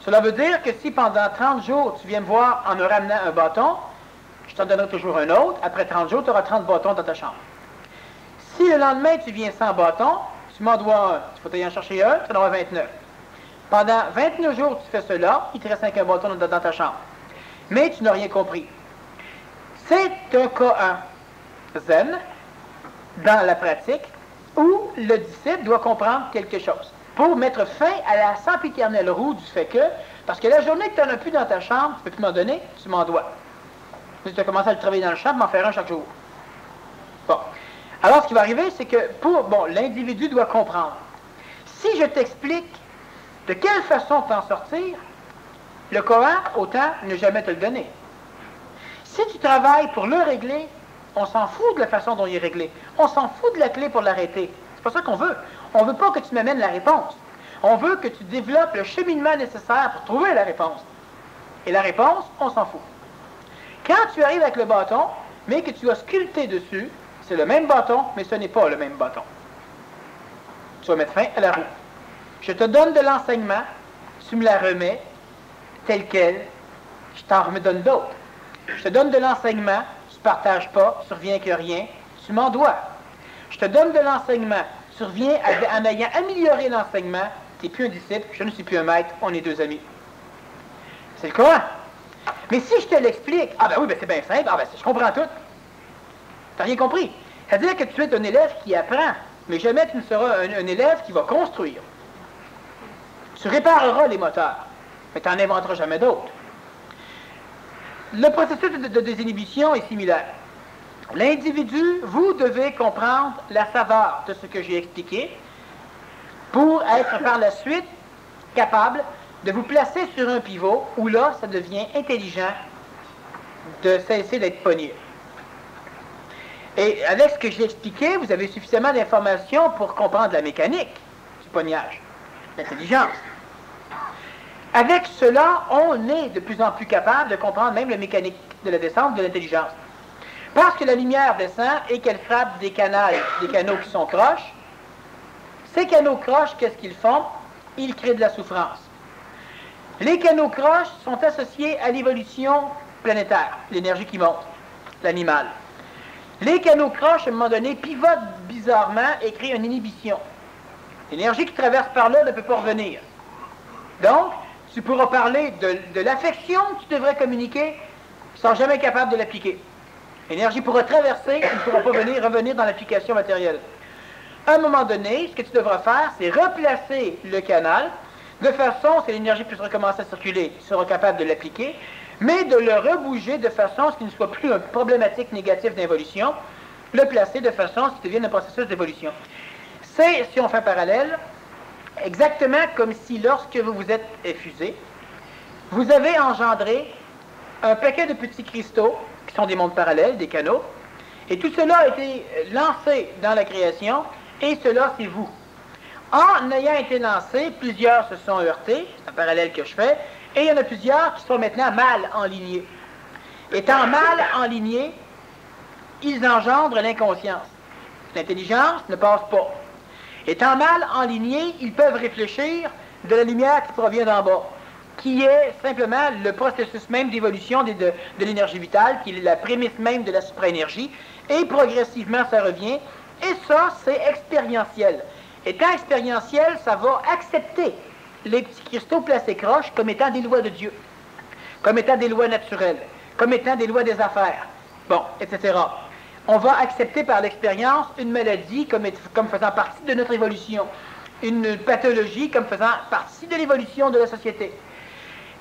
Cela veut dire que si pendant 30 jours, tu viens me voir en me ramenant un bâton, je t'en donnerai toujours un autre. Après 30 jours, tu auras 30 bâtons dans ta chambre. Si le lendemain, tu viens sans bâton, tu m'en dois un. Il faut t'aller en chercher un, tu en auras 29. Pendant 29 jours, tu fais cela, il te reste 5 bâtons dans ta chambre. Mais tu n'as rien compris. C'est un cas 1 zen, dans la pratique, où le disciple doit comprendre quelque chose pour mettre fin à la sempiternelle roue du fait que, parce que la journée que tu n'en as plus dans ta chambre, tu ne peux plus m'en donner, tu m'en dois. Tu as commencé à le travailler dans le champ, m'en faire un chaque jour. Bon. Alors, ce qui va arriver, c'est que, l'individu doit comprendre. Si je t'explique de quelle façon t'en sortir, le Coran, autant ne jamais te le donner. Si tu travailles pour le régler, on s'en fout de la façon dont il est réglé. On s'en fout de la clé pour l'arrêter. C'est pas ça qu'on veut. On veut pas que tu m'amènes la réponse. On veut que tu développes le cheminement nécessaire pour trouver la réponse. Et la réponse, on s'en fout. Quand tu arrives avec le bâton, mais que tu as sculpté dessus, c'est le même bâton, mais ce n'est pas le même bâton. Tu vas mettre fin à la roue. Je te donne de l'enseignement, tu me la remets, telle qu'elle, je t'en redonne d'autres. Je te donne de l'enseignement, tu ne partages pas, tu reviens que rien, tu m'en dois. Je te donne de l'enseignement, tu reviens en ayant amélioré l'enseignement, tu n'es plus un disciple, je ne suis plus un maître, on est deux amis. C'est le Coran. Mais si je te l'explique, c'est bien simple, je comprends tout. Tu n'as rien compris. C'est-à-dire que tu es un élève qui apprend, mais jamais tu ne seras un élève qui va construire. Tu répareras les moteurs, mais tu n'en inventeras jamais d'autres. Le processus de désinhibition est similaire. L'individu, vous devez comprendre la saveur de ce que j'ai expliqué pour être par la suite capable de vous placer sur un pivot où là, ça devient intelligent de cesser d'être pogné. Et avec ce que j'ai expliqué, vous avez suffisamment d'informations pour comprendre la mécanique du pognage, l'intelligence. Avec cela, on est de plus en plus capable de comprendre même la mécanique de la descente de l'intelligence. Parce que la lumière descend et qu'elle frappe des canaux qui sont croches, ces canaux croches, qu'est-ce qu'ils font? Ils créent de la souffrance. Les canaux croches sont associés à l'évolution planétaire, l'énergie qui monte, l'animal. Les canaux croches, à un moment donné, pivotent bizarrement et créent une inhibition. L'énergie qui traverse par là ne peut pas revenir. Donc, tu pourras parler de l'affection que tu devrais communiquer sans jamais être capable de l'appliquer. L'énergie pourra traverser, elle ne pourra pas revenir dans l'application matérielle. À un moment donné, ce que tu devras faire, c'est replacer le canal de façon que l'énergie puisse recommencer à circuler. Tu seras capable de l'appliquer, mais de le rebouger de façon à ce qu'il ne soit plus une problématique négative d'involution, le placer de façon à ce qu'il devienne un processus d'évolution. C'est, si on fait un parallèle, exactement comme si lorsque vous vous êtes effusé, vous avez engendré un paquet de petits cristaux, qui sont des mondes parallèles, des canaux, et tout cela a été lancé dans la création, et cela, c'est vous. En ayant été lancés, plusieurs se sont heurtés, c'est un parallèle que je fais, et il y en a plusieurs qui sont maintenant mal enlignés. Étant mal enlignés, ils engendrent l'inconscience. L'intelligence ne passe pas. Étant mal enlignés, ils peuvent réfléchir de la lumière qui provient d'en bas, qui est simplement le processus même d'évolution de l'énergie vitale, qui est la prémisse même de la supraénergie, et progressivement ça revient, et ça, c'est expérientiel. Étant expérientiel, ça va accepter les petits cristaux placés croches comme étant des lois de Dieu, comme étant des lois naturelles, comme étant des lois des affaires, bon, etc. On va accepter par l'expérience une maladie comme faisant partie de notre évolution, une pathologie comme faisant partie de l'évolution de la société.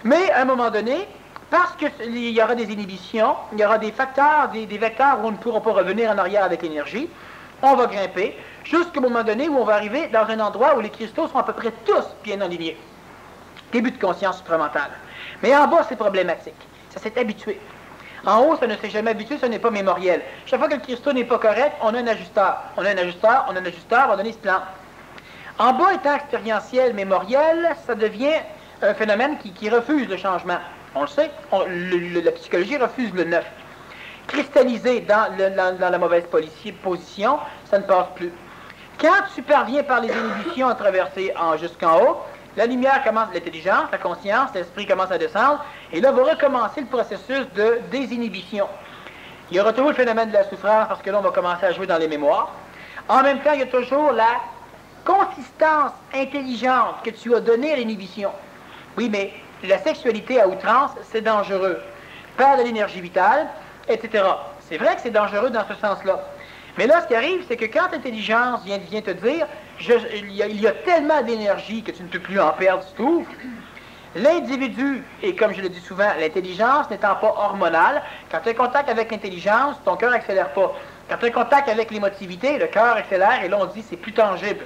Mais à un moment donné, parce qu'il y aura des inhibitions, il y aura des facteurs, des vecteurs où on ne pourra pas revenir en arrière avec l'énergie, on va grimper jusqu'au moment donné où on va arriver dans un endroit où les cristaux sont à peu près tous bien alignés. Début de conscience supramentale. Mais en bas, c'est problématique. Ça s'est habitué. En haut, ça ne s'est jamais habitué, ça n'est pas mémoriel. Chaque fois que le cristaux n'est pas correct, on a un ajusteur. On a un ajusteur, on a un ajusteur, à un moment donné, il se plante. En bas, étant expérientiel, mémoriel, ça devient un phénomène qui refuse le changement. On le sait, la psychologie refuse le neuf. Cristallisé dans la mauvaise position, ça ne passe plus. Quand tu parviens par les inhibitions à traverser jusqu'en haut, la lumière commence, l'intelligence, la conscience, l'esprit commence à descendre, et là va recommencer le processus de désinhibition. Il y aura toujours le phénomène de la souffrance, parce que là, on va commencer à jouer dans les mémoires. En même temps, il y a toujours la consistance intelligente que tu as donnée à l'inhibition. Oui, mais la sexualité à outrance, c'est dangereux. Perdre de l'énergie vitale, etc. C'est vrai que c'est dangereux dans ce sens-là. Mais là, ce qui arrive, c'est que quand l'intelligence vient te dire il y a tellement d'énergie que tu ne peux plus en perdre du tout, l'individu, et comme je le dis souvent, l'intelligence n'étant pas hormonale, quand tu as contact avec l'intelligence, ton cœur n'accélère pas. Quand tu as contact avec l'émotivité, le cœur accélère, et là, on dit c'est plus tangible.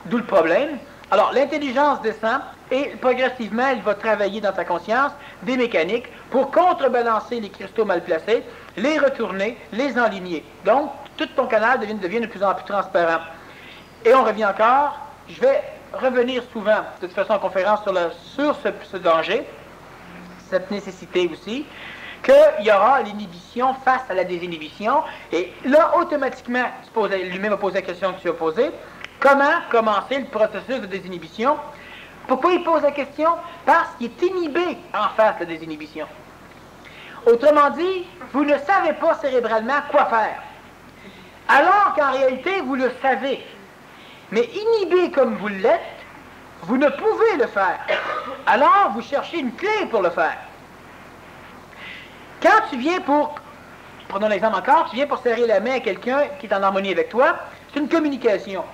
D'où le problème. Alors, l'intelligence descend, et progressivement, elle va travailler dans ta conscience des mécaniques pour contrebalancer les cristaux mal placés, les retourner, les enligner. Donc, tout ton canal devient de plus en plus transparent. Et on revient encore, je vais revenir souvent, de toute façon en conférence, sur ce danger, cette nécessité aussi, qu'il y aura l'inhibition face à la désinhibition. Et là, automatiquement, lui-même a posé la question que tu as posée, comment commencer le processus de désinhibition? Pourquoi il pose la question? Parce qu'il est inhibé en face de la désinhibition. Autrement dit, vous ne savez pas cérébralement quoi faire. Alors qu'en réalité, vous le savez. Mais inhibé comme vous l'êtes, vous ne pouvez le faire. Alors, vous cherchez une clé pour le faire. Quand tu viens prenons l'exemple encore, tu viens pour serrer la main à quelqu'un qui est en harmonie avec toi, c'est une communication.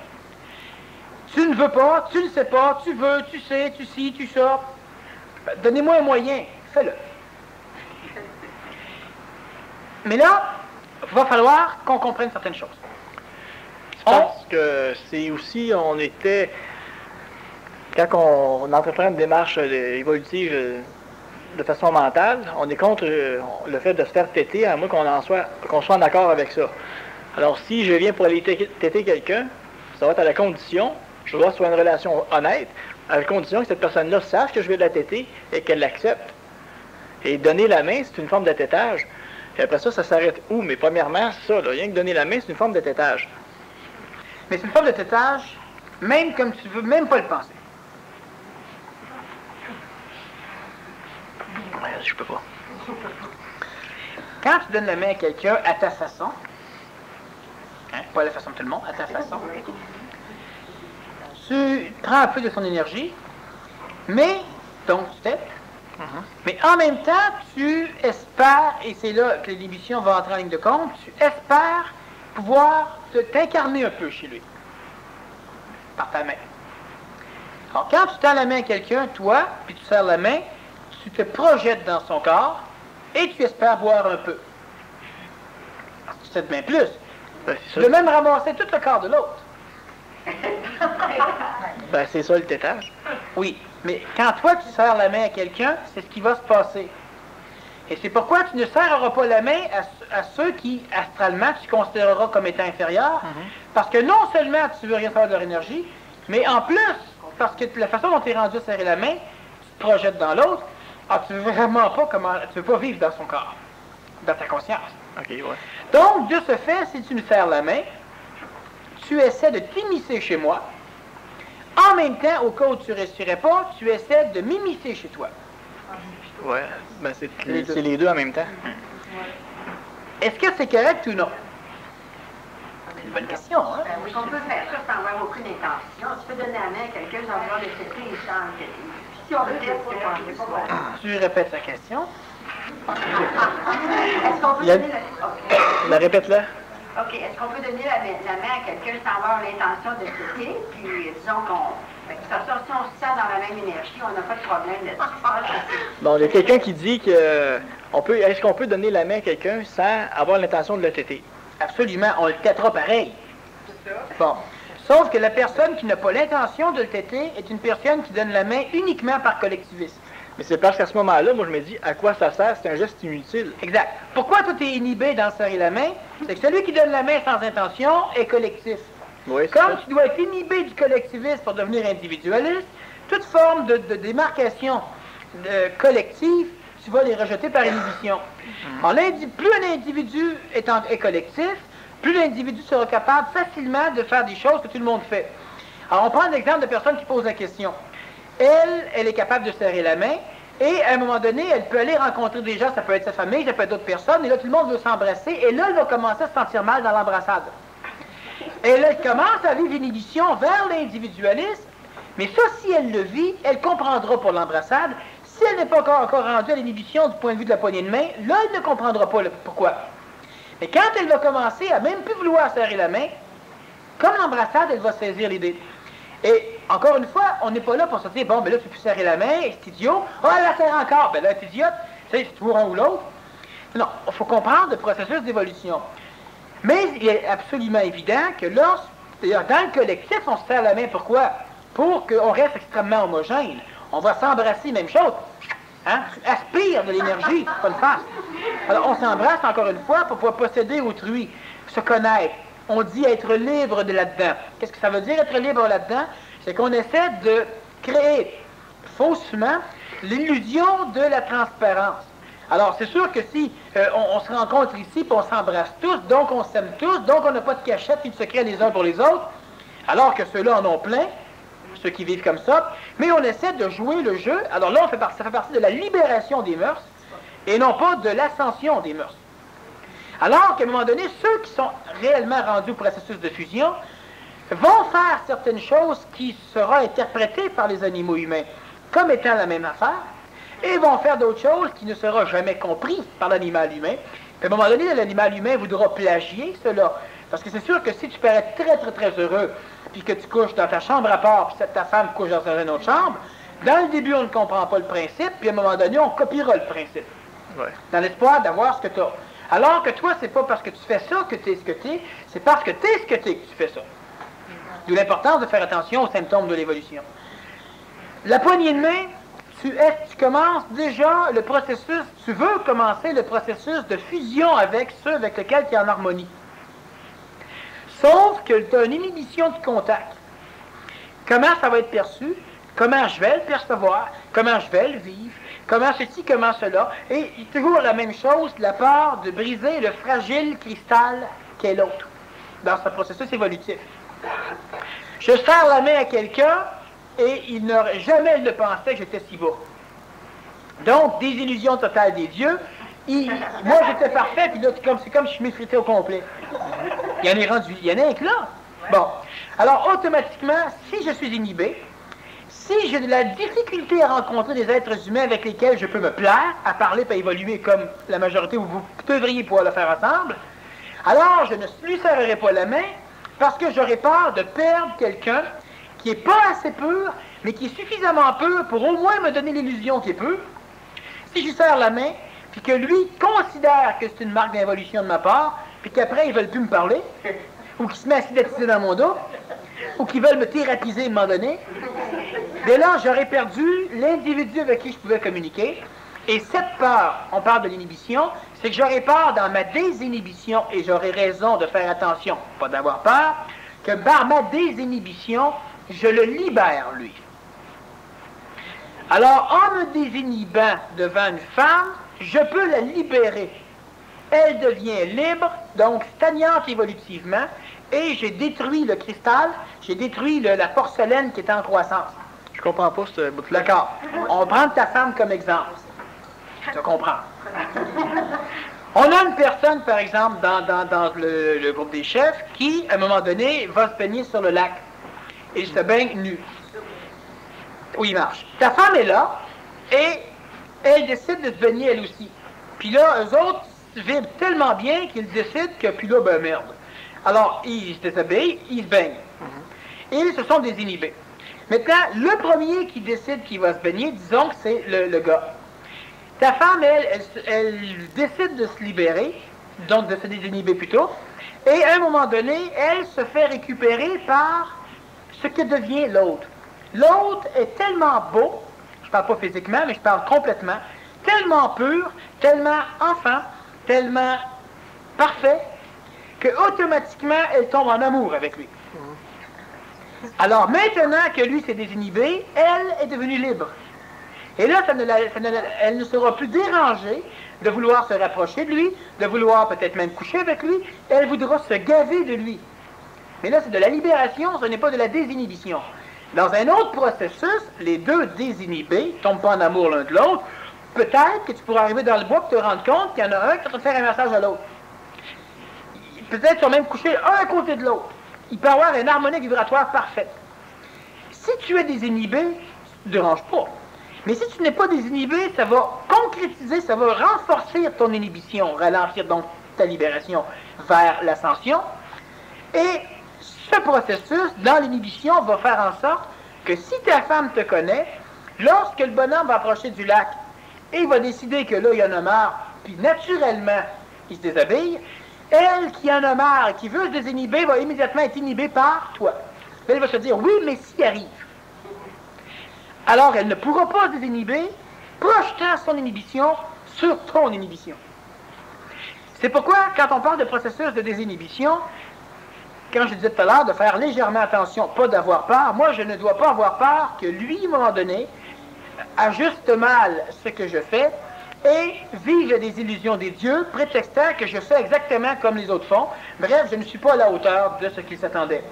Tu ne veux pas, tu ne sais pas, tu veux, tu sais, tu ci, tu ça. Donnez-moi un moyen, fais-le. Mais là, il va falloir qu'on comprenne certaines choses. Je pense que c'est aussi, quand on entreprend une démarche évolutive de façon mentale, on est contre le fait de se faire têter, à moins qu'on soit en accord avec ça. Alors, si je viens pour aller têter quelqu'un, ça va être à la condition, je dois que ce soit une relation honnête, à la condition que cette personne-là sache que je vais la téter et qu'elle l'accepte. Et donner la main, c'est une forme de tétage. Et après ça, ça s'arrête où? Mais premièrement, c'est ça, là, rien que donner la main, c'est une forme de tétage. Mais c'est une forme de tétage, même comme tu veux, même pas le penser. Ouais, je peux pas. Quand tu donnes la main à quelqu'un à ta façon, hein, pas à la façon de tout le monde, à ta façon, tu prends un peu de son énergie, mais, donc tu t'aides, mais en même temps, tu espères, et c'est là que l'inhibition va entrer en ligne de compte, tu espères pouvoir t'incarner un peu chez lui, par ta main. Alors, quand tu tends la main à quelqu'un, toi, puis tu serres la main, tu te projettes dans son corps, et tu espères boire un peu. Parce que tu t'aides bien plus. Ben, Tu veux même ramasser tout le corps de l'autre. Ben, c'est ça le tétage. Oui, mais quand toi tu serres la main à quelqu'un, c'est ce qui va se passer. Et c'est pourquoi tu ne serreras pas la main à ceux qui, astralement, tu considéreras comme étant inférieurs, parce que non seulement tu veux rien faire de leur énergie, mais en plus, parce que la façon dont tu es rendu à serrer la main, tu te projettes dans l'autre, tu veux vraiment pas tu veux pas vivre dans son corps, dans ta conscience. OK, ouais. Donc, de ce fait, si tu me serres la main, tu essaies de t'immiscer chez moi. En même temps, au cas où tu ne réussirais pas, tu essaies de m'immiscer chez toi. Ouais, ben c'est les deux en même temps. Est-ce que c'est correct ou non? C'est une bonne question, hein? Oui, on peut faire ça sans avoir aucune intention. Tu peux donner la main à quelqu'un sans avoir de téter et sans téter. Si on le teste, c'est pas bon. Tu répètes sa question. Est-ce qu'on peut donner La répète-la. OK. Est-ce qu'on peut donner la main à quelqu'un sans avoir l'intention de téter? Puis, disons qu'on... De toute façon, si on se sent dans la même énergie, on n'a pas de problème là-dessus. Bon, il y a quelqu'un qui dit que est-ce qu'on peut donner la main à quelqu'un sans avoir l'intention de le téter? Absolument, on le têtera pareil. Bon. Sauf que la personne qui n'a pas l'intention de le téter est une personne qui donne la main uniquement par collectivisme. Mais c'est parce qu'à ce moment-là, moi je me dis, à quoi ça sert? C'est un geste inutile. Exact. Pourquoi tout est inhibé dans serrer la main? C'est que celui qui donne la main sans intention est collectif. Oui, Comme tu dois être inhibé du collectivisme pour devenir individualiste, toute forme de démarcation collective, tu vas les rejeter par inhibition. Alors, plus un individu est collectif, plus l'individu sera capable facilement de faire des choses que tout le monde fait. Alors, on prend l'exemple de personne qui pose la question. Elle est capable de serrer la main, et à un moment donné, elle peut aller rencontrer des gens, ça peut être sa famille, ça peut être d'autres personnes, et là, tout le monde veut s'embrasser, et là, elle va commencer à se sentir mal dans l'embrassade. Et là, elle commence à vivre une inhibition vers l'individualisme, mais ça, si elle le vit, elle comprendra pour l'embrassade. Si elle n'est pas encore rendue à l'inhibition du point de vue de la poignée de main, là, elle ne comprendra pas pourquoi. Mais quand elle va commencer à même plus vouloir serrer la main, comme l'embrassade, elle va saisir l'idée. Et encore une fois, on n'est pas là pour se dire, bon, ben là, tu peux plus serrer la main, c'est idiot. Oh, elle la serre encore, ben là, c'est idiote. Tu sais, c'est toujours un ou l'autre. Non, il faut comprendre le processus d'évolution. Mais il est absolument évident que d'ailleurs, dans le collectif, on se serre la main. Pourquoi? Pour qu'on reste extrêmement homogène. On va s'embrasser, même chose. Hein? Aspire de l'énergie, c'est pas une face. Alors, on s'embrasse, encore une fois, pour pouvoir posséder autrui, se connaître. On dit être libre de là-dedans. Qu'est-ce que ça veut dire, être libre là-dedans? C'est qu'on essaie de créer faussement l'illusion de la transparence. Alors, c'est sûr que si on se rencontre ici, puis on s'embrasse tous, donc on s'aime tous, donc on n'a pas de cachette ni de secret les uns pour les autres, alors que ceux-là en ont plein, ceux qui vivent comme ça, mais on essaie de jouer le jeu. Alors là, ça fait partie de la libération des mœurs, et non pas de l'ascension des mœurs. Alors qu'à un moment donné, ceux qui sont réellement rendus au processus de fusion vont faire certaines choses qui seront interprétées par les animaux humains comme étant la même affaire, et vont faire d'autres choses qui ne seront jamais comprises par l'animal humain. Puis à un moment donné, l'animal humain voudra plagier cela. Parce que c'est sûr que si tu parais très, très, très heureux, puis que tu couches dans ta chambre à part, puis ta femme couche dans une autre chambre, dans le début, on ne comprend pas le principe, puis à un moment donné, on copiera le principe. Ouais. Dans l'espoir d'avoir ce que tu as. Alors que toi, c'est pas parce que tu fais ça que tu es ce que tu es, c'est parce que tu es ce que tu es que tu fais ça. D'où l'importance de faire attention aux symptômes de l'évolution. La poignée de main, tu commences déjà le processus, tu veux commencer le processus de fusion avec ceux avec lesquels tu es en harmonie. Sauf que tu as une inhibition de contact. Comment ça va être perçu? comment je vais le percevoir, comment je vais le vivre, comment ceci, comment cela, et toujours la même chose de la part de briser le fragile cristal qu'est l'autre, dans ce processus évolutif. Je serre la main à quelqu'un, et il n'aurait jamais ne pensait que j'étais si beau. Donc, désillusion totale des dieux. Moi, j'étais parfait, puis là, c'est comme si je m'effritais au complet. Il y en est rendu, il y en a un que là. Bon. Alors, automatiquement, si je suis inhibé, si j'ai de la difficulté à rencontrer des êtres humains avec lesquels je peux me plaire, à parler, à évoluer comme la majorité, ou vous devriez pouvoir le faire ensemble, alors je ne lui serrerai pas la main parce que j'aurais peur de perdre quelqu'un qui n'est pas assez pur, mais qui est suffisamment pur pour au moins me donner l'illusion qu'il est pur. Si je lui serre la main, puis que lui considère que c'est une marque d'involution de ma part, puis qu'après, ils ne veulent plus me parler, ou qu'ils se met à s'identifier dans mon dos, ou qu'ils veulent me thérapiser à un moment donné, dès là, j'aurais perdu l'individu avec qui je pouvais communiquer. Et cette peur, on parle de l'inhibition, c'est que j'aurais peur dans ma désinhibition, et j'aurais raison de faire attention, pas d'avoir peur, que par ma désinhibition, je le libère, lui. Alors, en me désinhibant devant une femme, je peux la libérer. Elle devient libre, donc stagnante évolutivement, et j'ai détruit le cristal, j'ai détruit la porcelaine qui est en croissance. Je comprends pas ce bout-là. D'accord. On prend ta femme comme exemple. Tu comprends. On a une personne, par exemple, dans le groupe des chefs, qui, à un moment donné, va se baigner sur le lac. Et se baigne nu. Oui, il marche. Ta femme est là, et elle décide de se baigner elle aussi. Puis là, eux autres vivent tellement bien qu'ils décident que, puis là, ben merde. Alors, ils se déshabillent, ils se baignent. Et ils se sont désinhibés. Maintenant, le premier qui décide qu'il va se baigner, disons que c'est le gars. Ta femme, elle décide de se libérer, donc de se désinhiber plutôt, et à un moment donné, elle se fait récupérer par ce que devient l'autre. L'autre est tellement beau, je ne parle pas physiquement, mais je parle complètement, tellement pur, tellement enfant, tellement parfait, que automatiquement, elle tombe en amour avec lui. Alors maintenant que lui s'est désinhibé, elle est devenue libre. Et là, elle ne sera plus dérangée de vouloir se rapprocher de lui, de vouloir peut-être même coucher avec lui, elle voudra se gaver de lui. Mais là, c'est de la libération, ce n'est pas de la désinhibition. Dans un autre processus, les deux désinhibés ne tombent pas en amour l'un de l'autre. Peut-être que tu pourras arriver dans le bois et te rendre compte qu'il y en a un qui est en train de faire un massage à l'autre. Peut-être qu'ils sont même couchés un à côté de l'autre. Il peut y avoir une harmonie vibratoire parfaite. Si tu es désinhibé, ça ne te dérange pas. Mais si tu n'es pas désinhibé, ça va concrétiser, ça va renforcer ton inhibition, ralentir donc ta libération vers l'ascension. Et ce processus, dans l'inhibition, va faire en sorte que si ta femme te connaît, lorsque le bonhomme va approcher du lac et il va décider que là, il y en a marre, puis naturellement, il se déshabille, elle qui en a marre et qui veut se désinhiber va immédiatement être inhibée par toi. Elle va se dire, oui, mais s'il arrive. Alors, elle ne pourra pas se désinhiber, projetant son inhibition sur ton inhibition. C'est pourquoi, quand on parle de processus de désinhibition, quand je disais tout à l'heure de faire légèrement attention, pas d'avoir peur, moi je ne dois pas avoir peur que lui, à un moment donné, ajuste mal ce que je fais et vive des illusions des dieux, prétextant que je fais exactement comme les autres font. Bref, je ne suis pas à la hauteur de ce qu'il s'attendait.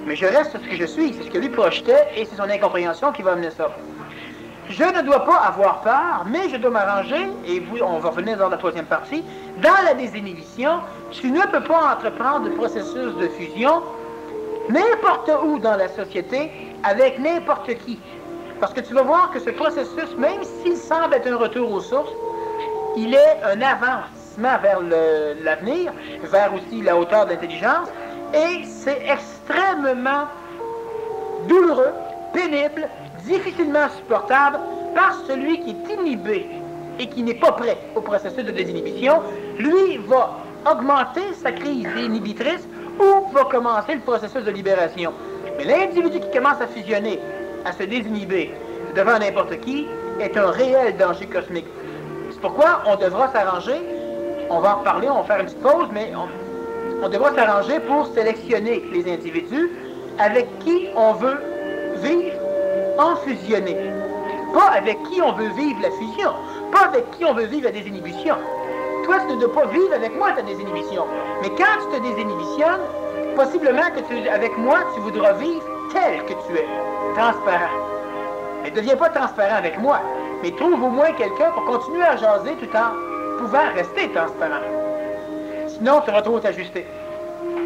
Mais je reste ce que je suis, c'est ce que lui projetait et c'est son incompréhension qui va amener ça. Je ne dois pas avoir peur, mais je dois m'arranger, et on va revenir dans la troisième partie, dans la désinhibition, tu ne peux pas entreprendre le processus de fusion n'importe où dans la société, avec n'importe qui. Parce que tu vas voir que ce processus, même s'il semble être un retour aux sources, il est un avancement vers l'avenir, vers aussi la hauteur de l'intelligence, et c'est extrêmement douloureux, pénible, difficilement supportable par celui qui est inhibé et qui n'est pas prêt au processus de désinhibition. Lui va augmenter sa crise inhibitrice ou va commencer le processus de libération. Mais l'individu qui commence à fusionner, à se désinhiber devant n'importe qui, est un réel danger cosmique. C'est pourquoi on devra s'arranger, on va en reparler, on va faire une petite pause, mais on devra s'arranger pour sélectionner les individus avec qui on veut vivre en fusionner. Pas avec qui on veut vivre la fusion, pas avec qui on veut vivre la désinhibition. Toi, tu ne dois pas vivre avec moi ta désinhibition. Mais quand tu te désinhibitionnes, possiblement que avec moi, tu voudras vivre tel que tu es, transparent. Ne deviens pas transparent avec moi, mais trouve au moins quelqu'un pour continuer à jaser tout en pouvant rester transparent. Sinon, tu vas trop t'ajuster.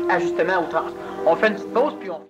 Ajustement ou trans. On fait une petite pause, puis on...